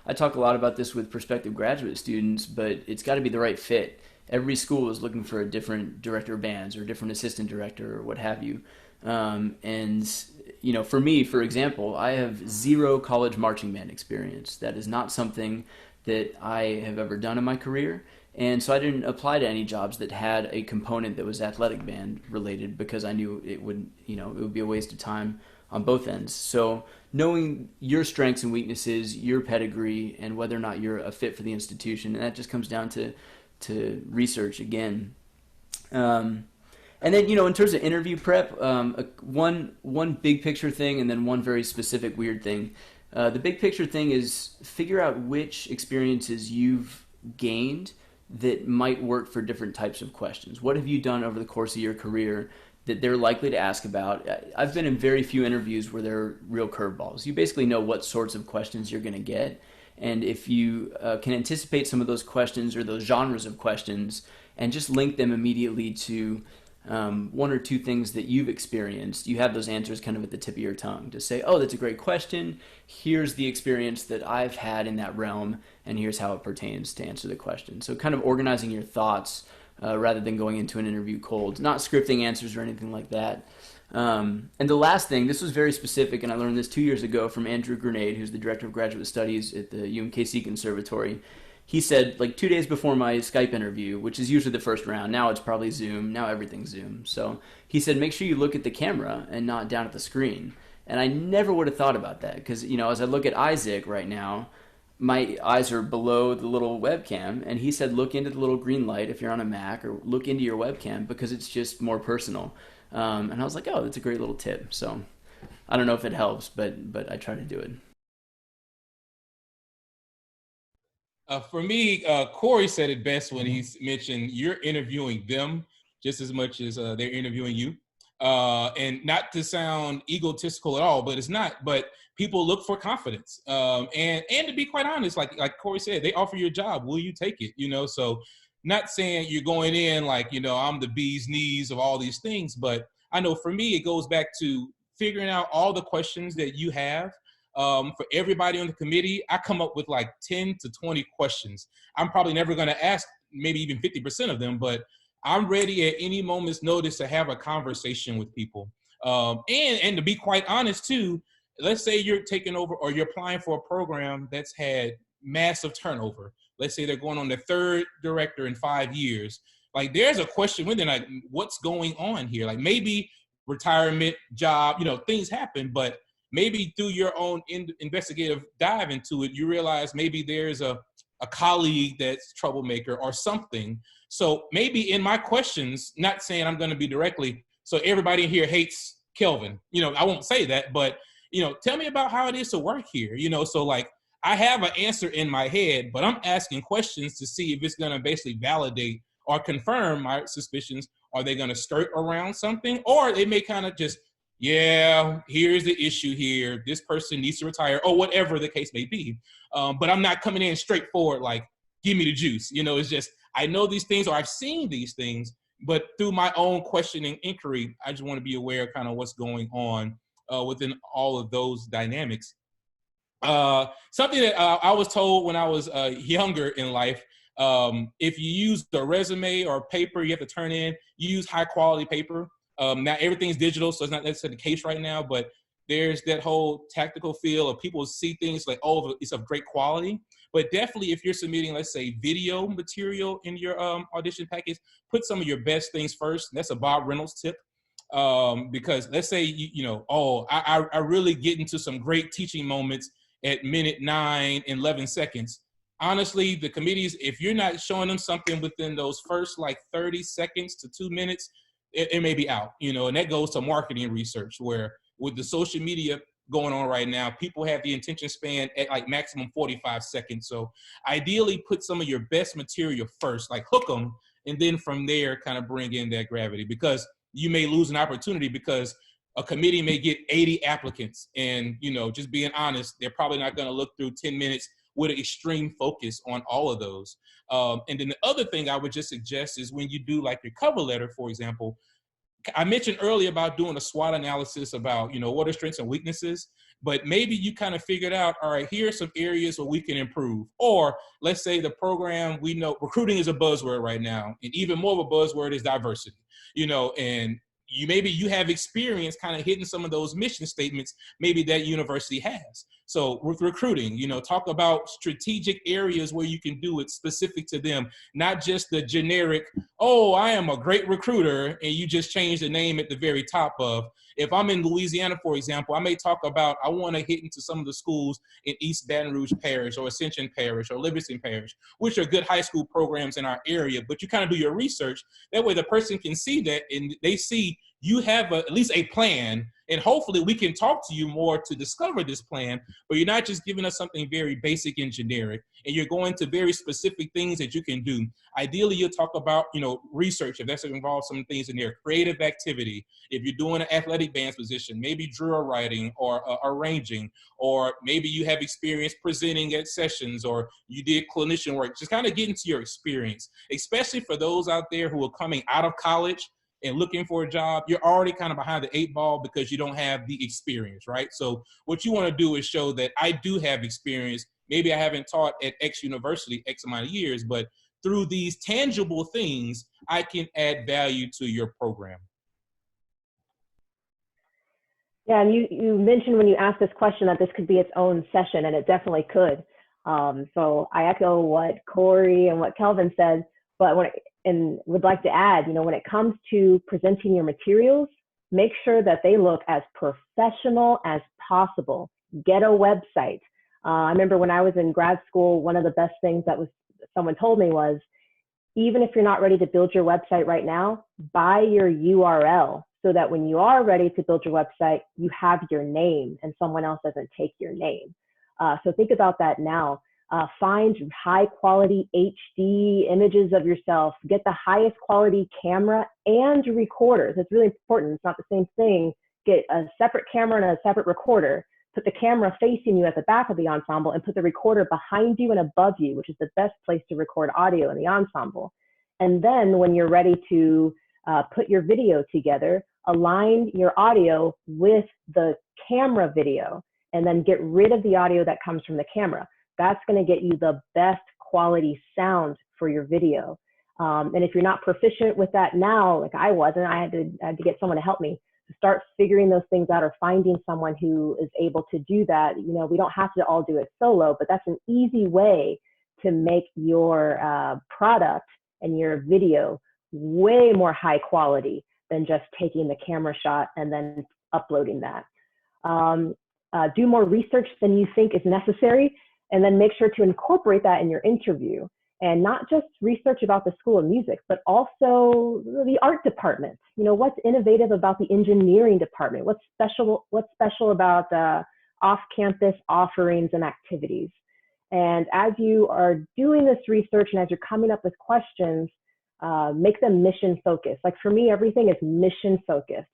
I talk a lot about this with prospective graduate students, but it's got to be the right fit. Every school is looking for a different director of bands or a different assistant director or what have you. For me, for example, I have 0 college marching band experience. That is not something that I have ever done in my career. And so I didn't apply to any jobs that had a component that was athletic band related because I knew it would be a waste of time on both ends. So knowing your strengths and weaknesses, your pedigree, and whether or not you're a fit for the institution, and that just comes down to research again. And then, in terms of interview prep, one big picture thing and then one very specific weird thing. The big picture thing is figure out which experiences you've gained that might work for different types of questions. What have you done over the course of your career that they're likely to ask about? I've been in very few interviews where there are real curveballs. You basically know what sorts of questions you're going to get. And if you can anticipate some of those questions or those genres of questions and just link them immediately to one or two things that you've experienced, you have those answers kind of at the tip of your tongue to say, oh, that's a great question. Here's the experience that I've had in that realm, and here's how it pertains to answer the question. So kind of organizing your thoughts rather than going into an interview cold, not scripting answers or anything like that. And the last thing, this was very specific, and I learned this 2 years ago from Andrew Grenade, who's the Director of Graduate Studies at the UMKC Conservatory. He said, 2 days before my Skype interview, which is usually the first round, now it's probably Zoom, now everything's Zoom. So he said, make sure you look at the camera and not down at the screen. And I never would have thought about that because, as I look at Isaac right now, my eyes are below the little webcam, and he said, look into the little green light if you're on a Mac, or look into your webcam because it's just more personal. And I was like, oh, that's a great little tip. So I don't know if it helps, but I try to do it. For me, Corey said it best when he mentioned you're interviewing them just as much as they're interviewing you. And not to sound egotistical at all, but it's not. But people look for confidence. And to be quite honest, like Corey said, they offer you a job. Will you take it? So not saying you're going in like, I'm the bee's knees of all these things. But I know for me, it goes back to figuring out all the questions that you have. For everybody on the committee, I come up with 10 to 20 questions. I'm probably never going to ask maybe even 50% of them, but I'm ready at any moment's notice to have a conversation with people. And to be quite honest too, let's say you're taking over or you're applying for a program that's had massive turnover. Let's say they're going on their third director in 5 years. There's a question when they're what's going on here? Maybe retirement, job, things happen, but maybe through your own investigative dive into it, you realize maybe there's a a colleague that's troublemaker or something. So maybe in my questions, not saying I'm going to be directly, so everybody here hates Kelvin. I won't say that, but, tell me about how it is to work here. So like I have an answer in my head, but I'm asking questions to see if it's going to basically validate or confirm my suspicions. Are they going to skirt around something? Or they may kind of just, yeah, here's the issue here. This person needs to retire, or whatever the case may be. But I'm not coming in straightforward like, give me the juice. It's just, I know these things, or I've seen these things, but through my own questioning inquiry, I just want to be aware of kind of what's going on within all of those dynamics. Something that I was told when I was younger in life, if you use the resume or paper you have to turn in, use high quality paper. Now everything's digital, so it's not necessarily the case right now, but there's that whole tactical feel of people see things like, oh, it's of great quality. But definitely if you're submitting, let's say, video material in your audition package, put some of your best things first. That's a Bob Reynolds tip. Because let's say, I really get into some great teaching moments at minute 9 and 11 seconds. Honestly, the committees, if you're not showing them something within those first like 30 seconds to 2 minutes, it may be out, and that goes to marketing research, where with the social media going on right now, people have the attention span at like maximum 45 seconds. So ideally put some of your best material first, like hook them, and then from there kind of bring in that gravity, because you may lose an opportunity because a committee may get 80 applicants, and, just being honest, they're probably not going to look through 10 minutes with an extreme focus on all of those. And then the other thing I would just suggest is when you do like your cover letter, for example, I mentioned earlier about doing a SWOT analysis about, what are strengths and weaknesses, but maybe you kind of figured out, all right, here are some areas where we can improve. Or let's say the program, we know recruiting is a buzzword right now, and even more of a buzzword is diversity, and maybe you have experience kind of hitting some of those mission statements maybe that university has. So with recruiting, talk about strategic areas where you can do it specific to them, not just the generic, oh, I am a great recruiter, and you just change the name at the very top of. If I'm in Louisiana, for example, I may talk about, I want to hit into some of the schools in East Baton Rouge Parish or Ascension Parish or Livingston Parish, which are good high school programs in our area, but you kind of do your research. That way the person can see that, and they see you have at least a plan, and hopefully we can talk to you more to discover this plan, but you're not just giving us something very basic and generic, and you're going to very specific things that you can do. Ideally, you'll talk about, research, if that's involves some things in there, creative activity. If you're doing an athletic bands position, maybe drill writing or arranging, or maybe you have experience presenting at sessions, or you did clinician work. Just kind of get into your experience, especially for those out there who are coming out of college and looking for a job. You're already kind of behind the 8 ball because you don't have the experience, right? So what you want to do is show that I do have experience. Maybe I haven't taught at X university X amount of years, but through these tangible things, I can add value to your program. Yeah, and you mentioned when you asked this question that this could be its own session, and it definitely could. So I echo what Corey and what Kelvin said, but and would like to add, when it comes to presenting your materials, make sure that they look as professional as possible. Get a website. I remember when I was in grad school, one of the best things that someone told me was, even if you're not ready to build your website right now, buy your URL so that when you are ready to build your website, you have your name and someone else doesn't take your name. So think about that now. Find high quality HD images of yourself, get the highest quality camera and recorders. It's really important. It's not the same thing. Get a separate camera and a separate recorder. Put the camera facing you at the back of the ensemble and put the recorder behind you and above you, which is the best place to record audio in the ensemble. And then when you're ready to put your video together, align your audio with the camera video, and then get rid of the audio that comes from the camera. That's going to get you the best quality sound for your video. And if you're not proficient with that now, like I wasn't, I had to get someone to help me to start figuring those things out, or finding someone who is able to do that. We don't have to all do it solo, but that's an easy way to make your product and your video way more high quality than just taking the camera shot and then uploading that. Do more research than you think is necessary. And then make sure to incorporate that in your interview, and not just research about the School of Music, but also the art department. You know, what's innovative about the engineering department? What's special about off-campus offerings and activities? And as you are doing this research and as you're coming up with questions, make them mission focused. Like for me, everything is mission focused.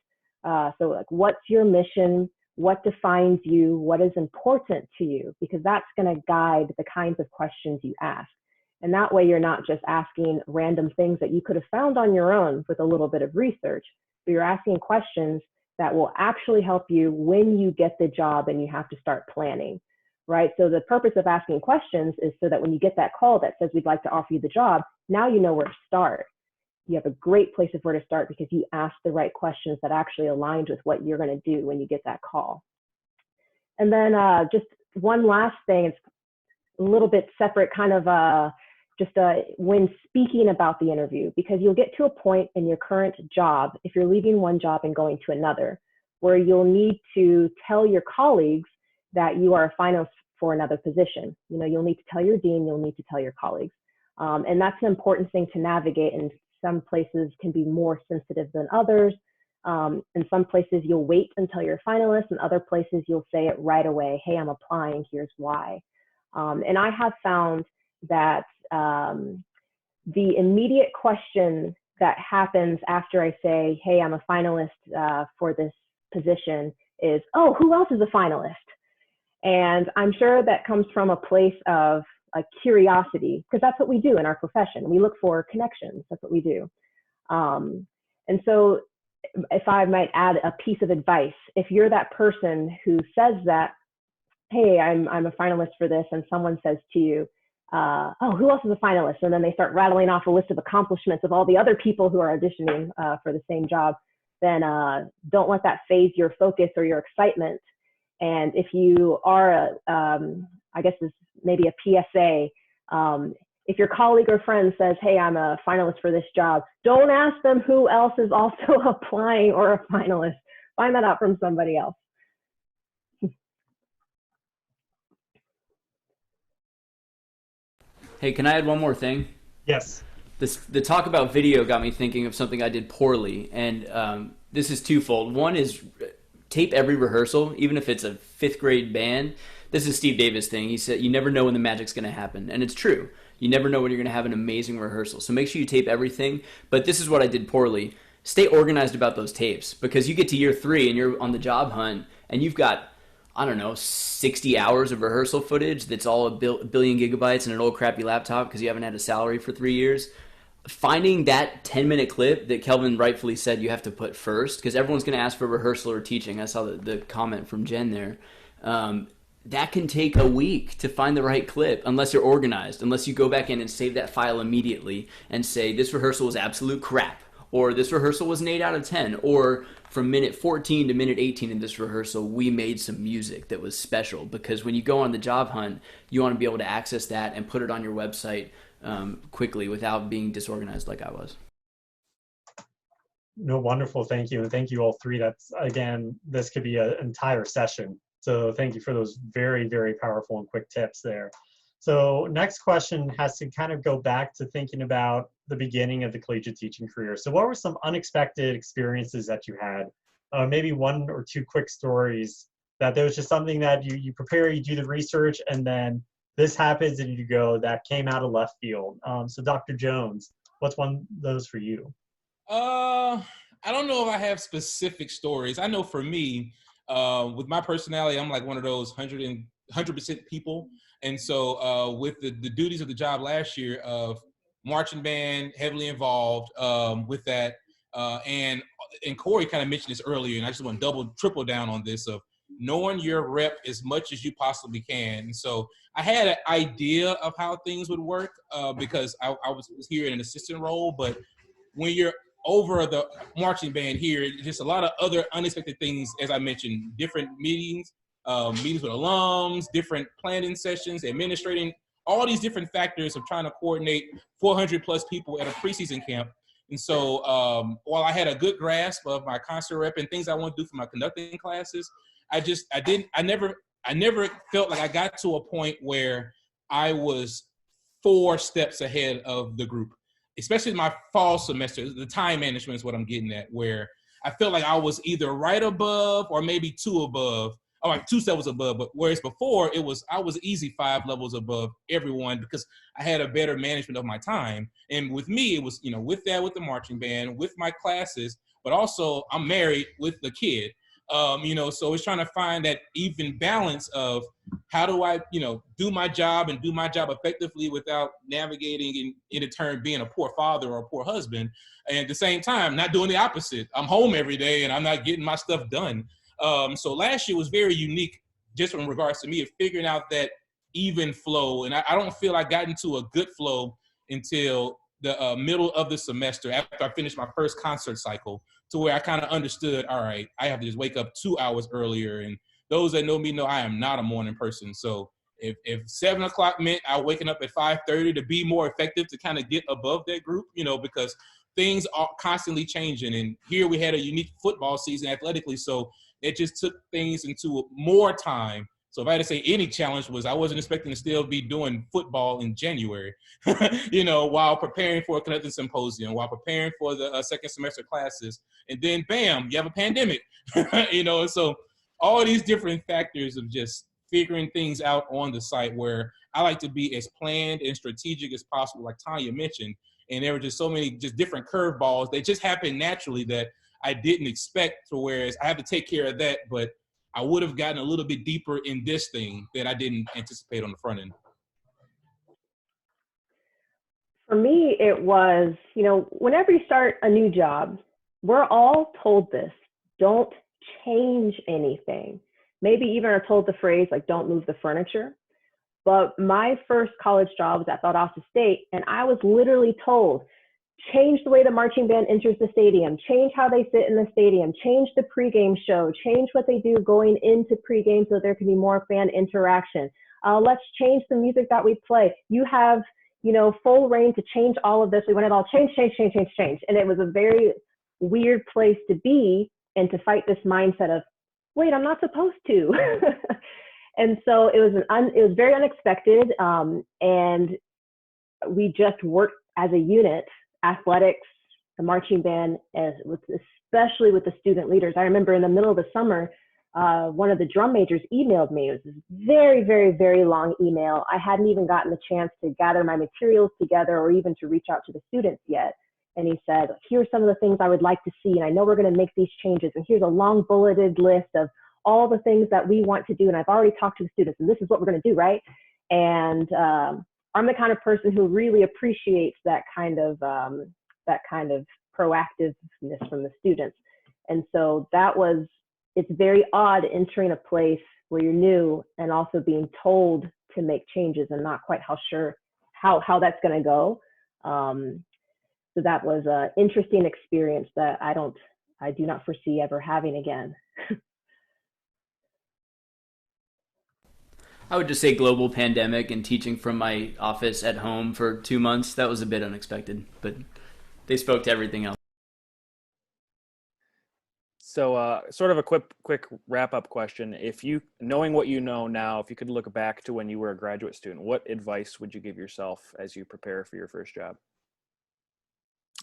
So like, what's your mission? What defines you? What is important to you? Because that's going to guide the kinds of questions you ask. And that way you're not just asking random things that you could have found on your own with a little bit of research, but you're asking questions that will actually help you when you get the job and you have to start planning, right? So the purpose of asking questions is so that when you get that call that says we'd like to offer you the job, now you know where to start. You have a great place of where to start because you asked the right questions that actually aligned with what you're going to do when you get that call. And then just one last thing, it's a little bit separate, kind of when speaking about the interview, because you'll get to a point in your current job, if you're leaving one job and going to another, where you'll need to tell your colleagues that you are a finalist for another position. You know, you'll need to tell your dean, you'll need to tell your colleagues. And that's an important thing to navigate, and some places can be more sensitive than others. In some places you'll wait until you're a finalist, and other places you'll say it right away, hey, I'm applying, here's why. And I have found that the immediate question that happens after I say, hey, I'm a finalist for this position is, oh, who else is a finalist? And I'm sure that comes from a place of curiosity, because that's what we do in our profession. We look for connections. That's what we do. And so if I might add a piece of advice, if you're that person who says that, hey, I'm a finalist for this, and someone says to you, oh, who else is a finalist? And then they start rattling off a list of accomplishments of all the other people who are auditioning for the same job, then don't let that phase your focus or your excitement. And if you are, I guess this is maybe a PSA, if your colleague or friend says, hey, I'm a finalist for this job, don't ask them who else is also applying or a finalist. Find that out from somebody else. Hey, can I add one more thing? Yes. The talk about video got me thinking of something I did poorly, and this is twofold. One is tape every rehearsal, even if it's a 5th grade band. This is Steve Davis' thing. He said, you never know when the magic's going to happen. And it's true. You never know when you're going to have an amazing rehearsal. So make sure you tape everything. But this is what I did poorly. Stay organized about those tapes, because you get to year 3 and you're on the job hunt and you've got, I don't know, 60 hours of rehearsal footage that's all a billion gigabytes and an old crappy laptop because you haven't had a salary for 3 years. Finding that 10-minute clip that Kelvin rightfully said you have to put first, because everyone's going to ask for rehearsal or teaching. I saw the comment from Jen there. That can take a week to find the right clip unless you're organized, unless you go back in and save that file immediately and say this rehearsal was absolute crap, or this rehearsal was an 8 out of 10, or from minute 14 to minute 18 in this rehearsal, we made some music that was special. Because when you go on the job hunt, you want to be able to access that and put it on your website quickly without being disorganized like I was. No, wonderful. Thank you. And thank you all three. That's, again, this could be an entire session. So thank you for those very, very powerful and quick tips there. So next question has to kind of go back to thinking about the beginning of the collegiate teaching career. So what were some unexpected experiences that you had? Maybe 1 or 2 quick stories that there was just something that you prepare, you do the research, and then this happens and you go, that came out of left field. So Dr. Jones, what's one of those for you? I don't know if I have specific stories. I know for me, with my personality, I'm like one of those 100% people. And so with the duties of the job last year of marching band, heavily involved with that. And Corey kind of mentioned this earlier, and I just want to triple down on this of knowing your rep as much as you possibly can. And so I had an idea of how things would work because I was here in an assistant role, but when you're over the marching band here, just a lot of other unexpected things, as I mentioned, different meetings with alums, different planning sessions, administrating, all these different factors of trying to coordinate 400 plus people at a preseason camp. And so while I had a good grasp of my concert rep and things I want to do for my conducting classes, I never I never felt like I got to a point where I was 4 steps ahead of the group, especially my fall semester. The time management is what I'm getting at, where I felt like I was either right above or maybe 2 above, or like 2 levels above. But whereas before I was easy 5 levels above everyone because I had a better management of my time. And with me, it was, with the marching band, with my classes, but also I'm married with the kid. So it's trying to find that even balance of how do I, do my job and do my job effectively without navigating and in turn being a poor father or a poor husband. And at the same time, not doing the opposite. I'm home every day and I'm not getting my stuff done. So last year was very unique just in regards to me of figuring out that even flow. And I don't feel I got into a good flow until the middle of the semester after I finished my first concert cycle, to where I kind of understood, all right, I have to just wake up 2 hours earlier. And those that know me know I am not a morning person. So if 7 o'clock meant I waking up at 5:30 to be more effective, to kind of get above that group, because things are constantly changing. And here we had a unique football season athletically. So it just took things into more time. So if I had to say any challenge was I wasn't expecting to still be doing football in January, while preparing for a conducting symposium, while preparing for the second semester classes. And then, bam, you have a pandemic, So all these different factors of just figuring things out on the site, where I like to be as planned and strategic as possible, like Tanya mentioned. And there were just so many just different curveballs that just happened naturally that I didn't expect, to whereas I have to take care of that, but I would have gotten a little bit deeper in this thing that I didn't anticipate on the front end. For me, it was, whenever you start a new job, we're all told this: don't change anything. Maybe even are told the phrase like, don't move the furniture. But my first college job was at Valdosta State, and I was literally told, change the way the marching band enters the stadium, change how they sit in the stadium, change the pregame show, change what they do going into pregame so there can be more fan interaction. Let's change the music that we play. You have, full reign to change all of this. We want it all change. And it was a very weird place to be and to fight this mindset of, wait, I'm not supposed to. And so it was very unexpected. And we just worked as a unit, athletics, the marching band, especially with the student leaders. I remember in the middle of the summer, one of the drum majors emailed me. It was this very, very, very long email. I hadn't even gotten the chance to gather my materials together or even to reach out to the students yet. And he said, here's some of the things I would like to see. And I know we're going to make these changes. And here's a long bulleted list of all the things that we want to do. And I've already talked to the students, and this is what we're going to do, right? And I'm the kind of person who really appreciates that kind of proactiveness from the students. And so it's very odd entering a place where you're new and also being told to make changes and not quite sure how that's going to go. So that was an interesting experience that I do not foresee ever having again. I would just say global pandemic and teaching from my office at home for 2 months. That was a bit unexpected, but they spoke to everything else. So sort of a quick wrap-up question. Knowing what you know now, if you could look back to when you were a graduate student, what advice would you give yourself as you prepare for your first job?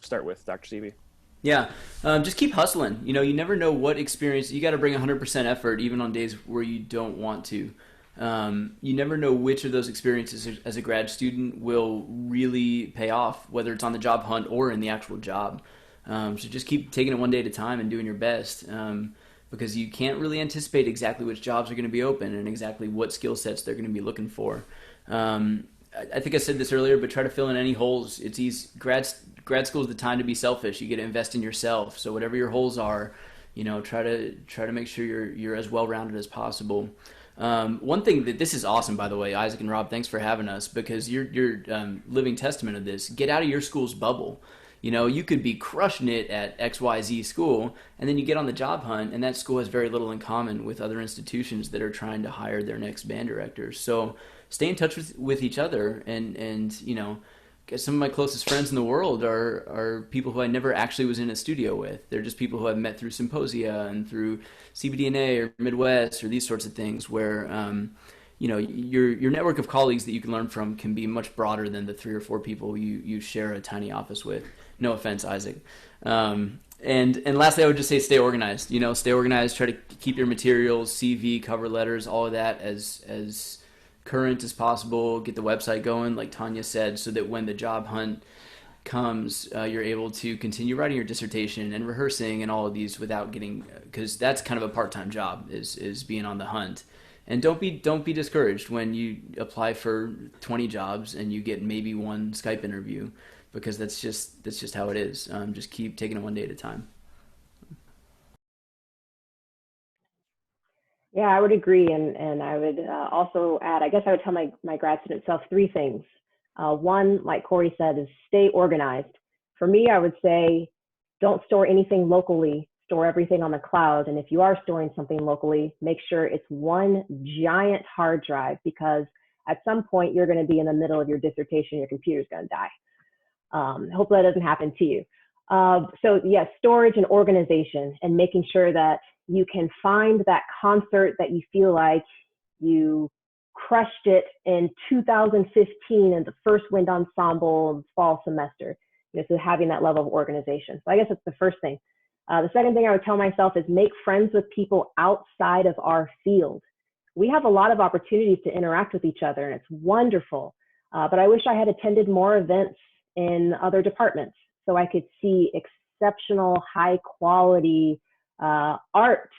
Start with Dr. Seapy. Yeah, just keep hustling. You never know what experience. You got to bring 100% effort even on days where you don't want to. You never know which of those experiences as a grad student will really pay off, whether it's on the job hunt or in the actual job. So just keep taking it one day at a time and doing your best, because you can't really anticipate exactly which jobs are going to be open and exactly what skill sets they're going to be looking for. I think I said this earlier, but try to fill in any holes. It's easy. Grad school is the time to be selfish. You get to invest in yourself. So whatever your holes are, try to make sure you're as well-rounded as possible. One thing this is awesome, by the way, Isaac and Rob, thanks for having us, because you're living testament of this. Get out of your school's bubble. You could be crushing it at XYZ school, and then you get on the job hunt, and that school has very little in common with other institutions that are trying to hire their next band directors. So stay in touch with each other, and some of my closest friends in the world are people who I never actually was in a studio with. They're just people who I've met through symposia and through CBDNA or Midwest or these sorts of things where, your network of colleagues that you can learn from can be much broader than the 3 or 4 people you share a tiny office with. No offense, Isaac. And lastly, I would just say stay organized. Stay organized. Try to keep your materials, CV, cover letters, all of that as current as possible. Get the website going, like Tanya said, so that when the job hunt comes, you're able to continue writing your dissertation and rehearsing and all of these without getting, because that's kind of a part-time job is being on the hunt. And don't be discouraged when you apply for 20 jobs and you get maybe one Skype interview, because that's just how it is. Just keep taking it one day at a time. Yeah, I would agree. And I would also add, I guess I would tell my grad student self 3 things. One, like Corey said, is stay organized. For me, I would say, don't store anything locally, store everything on the cloud. And if you are storing something locally, make sure it's one giant hard drive, because at some point you're going to be in the middle of your dissertation, your computer's going to die. Hopefully that doesn't happen to you. So yes, storage and organization, and making sure that you can find that concert that you feel like you crushed it in 2015 in the first wind ensemble fall semester. So having that level of organization. So I guess that's the first thing. The second thing I would tell myself is make friends with people outside of our field. We have a lot of opportunities to interact with each other, and it's wonderful. But I wish I had attended more events in other departments so I could see exceptional, high quality art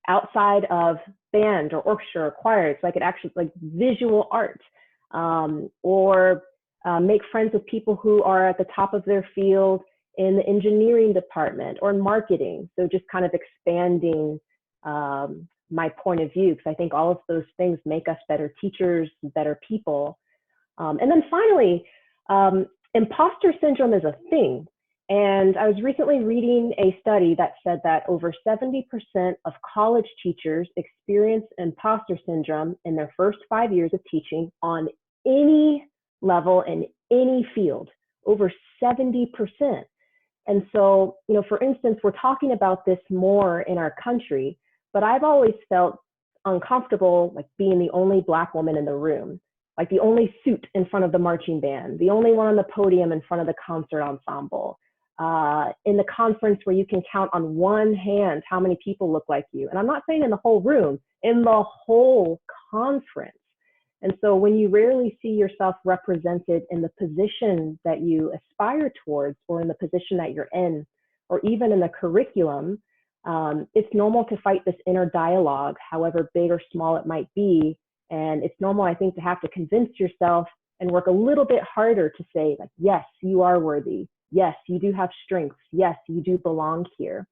outside of band or orchestra or choir. So I could actually, like, visual art, or make friends with people who are at the top of their field in the engineering department or marketing. So just kind of expanding my point of view, because I think all of those things make us better teachers, better people. And then finally, imposter syndrome is a thing. And I was recently reading a study that said that over 70% of college teachers experience imposter syndrome in their first 5 years of teaching on any level in any field, over 70%. And so, for instance, we're talking about this more in our country, but I've always felt uncomfortable, like being the only Black woman in the room, like the only suit in front of the marching band, the only one on the podium in front of the concert ensemble, in the conference where you can count on one hand how many people look like you. And I'm not saying in the whole room, in the whole conference. And so when you rarely see yourself represented in the position that you aspire towards, or in the position that you're in, or even in the curriculum, it's normal to fight this inner dialogue, however big or small it might be. And it's normal, I think, to have to convince yourself and work a little bit harder to say, like, yes, you are worthy. Yes, you do have strengths. Yes, you do belong here.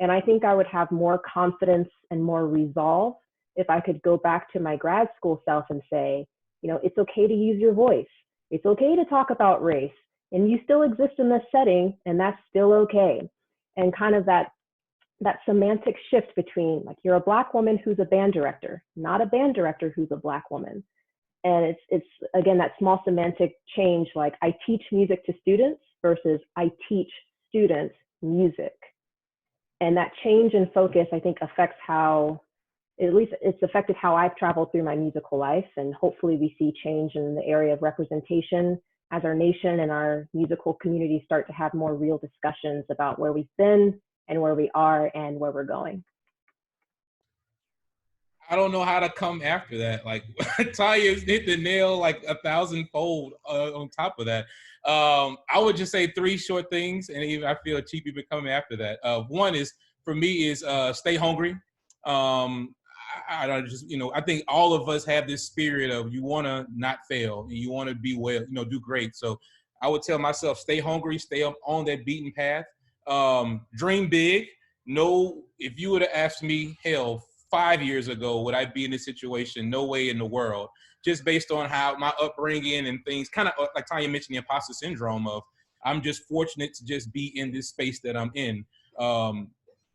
And I think I would have more confidence and more resolve if I could go back to my grad school self and say, it's okay to use your voice. It's okay to talk about race, and you still exist in this setting, and that's still okay. And kind of that semantic shift between, like, you're a Black woman who's a band director, not a band director who's a Black woman. And it's again, that small semantic change, like I teach music to students versus I teach students music. And that change in focus, I think, affects how, at least it's affected how I've traveled through my musical life. And hopefully we see change in the area of representation as our nation and our musical community start to have more real discussions about where we've been and where we are and where we're going. I don't know how to come after that. Like, Tanya's hit the nail like 1,000-fold on top of that. I would just say 3 short things, and even I feel Seapy been coming after that. One is, for me, is stay hungry. I think all of us have this spirit of you want to not fail, and you want to be well, do great. So I would tell myself, stay hungry, stay up on that beaten path. Dream big. No, if you would have asked me, 5 years ago, would I be in this situation? No way in the world. Just based on how my upbringing and things, kind of like Tanya mentioned, the imposter syndrome of, I'm just fortunate to just be in this space that I'm in.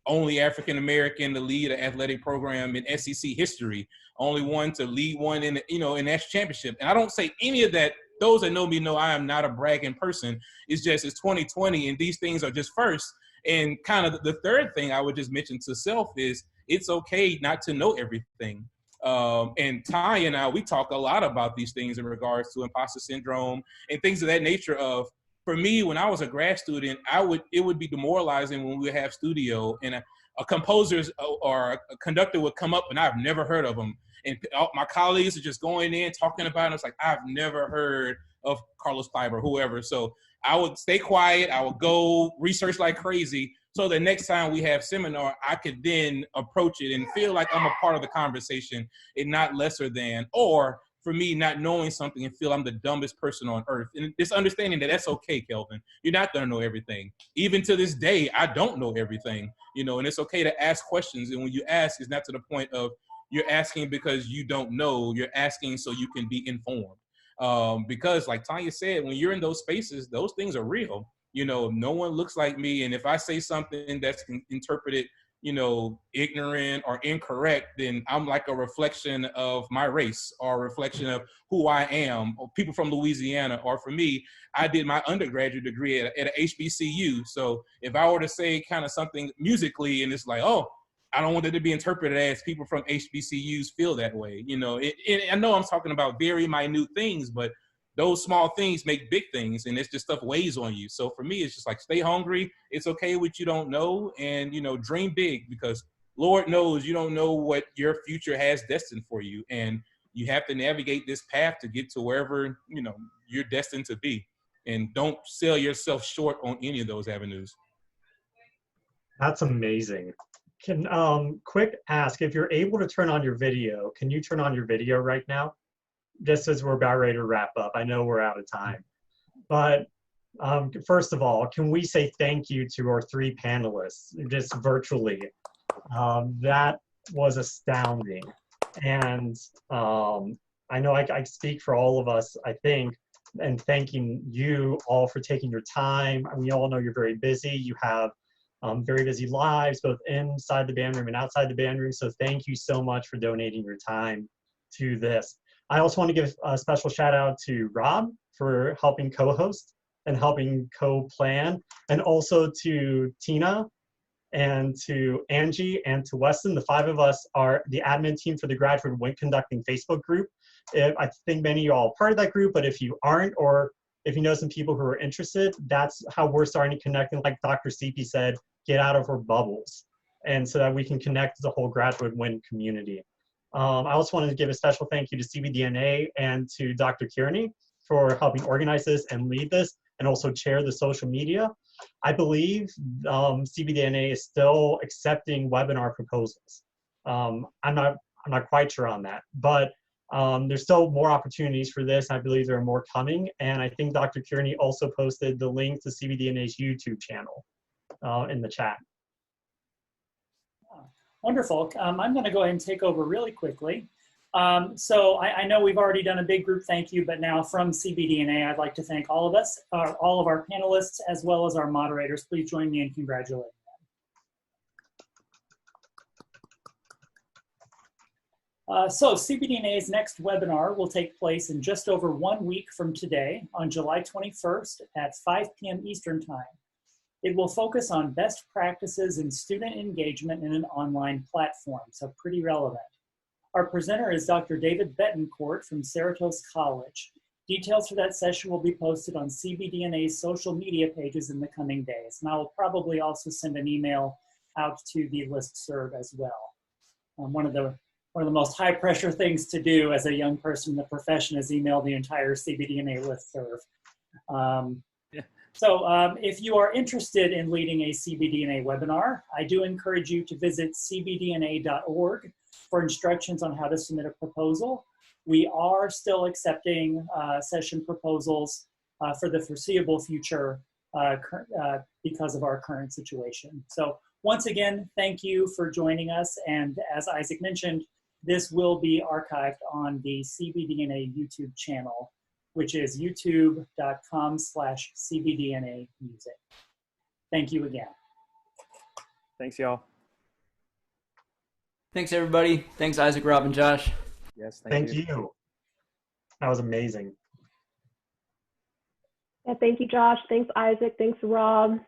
Only African-American to lead an athletic program in SEC history. Only one to lead one in, in national championship. And I don't say any of that, those that know me know I am not a bragging person. It's just, it's 2020 and these things are just first. And kind of the third thing I would just mention to self is it's okay not to know everything. And Tanya and I, we talk a lot about these things in regards to imposter syndrome and things of that nature. Of, for me, when I was a grad student, it would be demoralizing when we would have studio and a composer or a conductor would come up and I've never heard of them. And my colleagues are just going in, talking about it. It's like, I've never heard of Carlos Kleiber, whoever. So I would stay quiet. I would go research like crazy. So the next time we have seminar, I could then approach it and feel like I'm a part of the conversation and not lesser than, or for me, not knowing something and feel I'm the dumbest person on earth. And this understanding that that's okay, Kelvin. You're not going to know everything. Even to this day, I don't know everything, and it's okay to ask questions. And when you ask, it's not to the point of you're asking because you don't know, you're asking so you can be informed. Because like Tanya said, when you're in those spaces, those things are real. No one looks like me. And if I say something that's interpreted, ignorant or incorrect, then I'm like a reflection of my race or a reflection of who I am, or people from Louisiana. Or for me, I did my undergraduate degree at a HBCU. So if I were to say kind of something musically and it's like, oh, I don't want it to be interpreted as people from HBCUs feel that way. I know I'm talking about very minute things, but those small things make big things, and it's just stuff weighs on you. So for me, it's just like, stay hungry. It's okay what you don't know, and, dream big, because Lord knows you don't know what your future has destined for you. And you have to navigate this path to get to wherever, you're destined to be. And don't sell yourself short on any of those avenues. That's amazing. Can quick ask, if you're able to turn on your video, can you turn on your video right now? Just as we're about ready to wrap up. I know we're out of time. But first of all, can we say thank you to our three panelists, just virtually? That was astounding. And I know I speak for all of us, I think, and thanking you all for taking your time. We all know you're very busy. You have very busy lives, both inside the band room and outside the band room. So thank you so much for donating your time to this. I also want to give a special shout out to Rob for helping co-host and helping co-plan, and also to Tina and to Angie and to Weston. The five of us are the admin team for the Graduate Win Conducting Facebook group. I think many of you all are part of that group, but if you aren't, or if you know some people who are interested, that's how we're starting to connect. And like Dr. Seapy said, get out of our bubbles, and so that we can connect the whole Graduate Win community. I also wanted to give a special thank you to CBDNA and to Dr. Kearney for helping organize this and lead this, and also chair the social media. I believe CBDNA is still accepting webinar proposals. I'm not quite sure on that, but there's still more opportunities for this. I believe there are more coming, and I think Dr. Kearney also posted the link to CBDNA's YouTube channel in the chat. Wonderful. I'm going to go ahead and take over really quickly. So I know we've already done a big group thank you, but now from CBDNA, I'd like to thank all of us, all of our panelists, as well as our moderators. Please join me in congratulating them. So CBDNA's next webinar will take place in just over 1 week from today on July 21st at 5 p.m. Eastern Time. It will focus on best practices in student engagement in an online platform, so pretty relevant. Our presenter is Dr. David Betancourt from Cerritos College. Details for that session will be posted on CBDNA's social media pages in the coming days, and I will probably also send an email out to the listserv as well. One of the most high-pressure things to do as a young person in the profession is email the entire CBDNA listserv. So if you are interested in leading a CBDNA webinar, I do encourage you to visit cbdna.org for instructions on how to submit a proposal. We are still accepting session proposals for the foreseeable future because of our current situation. So once again, thank you for joining us. And as Isaac mentioned, this will be archived on the CBDNA YouTube channel, which is youtube.com/cbdnamusic. Thank you again. Thanks, y'all. Thanks, everybody. Thanks, Isaac, Rob, and Josh. Yes, Thank you. That was amazing. Yeah, thank you, Josh. Thanks, Isaac. Thanks, Rob.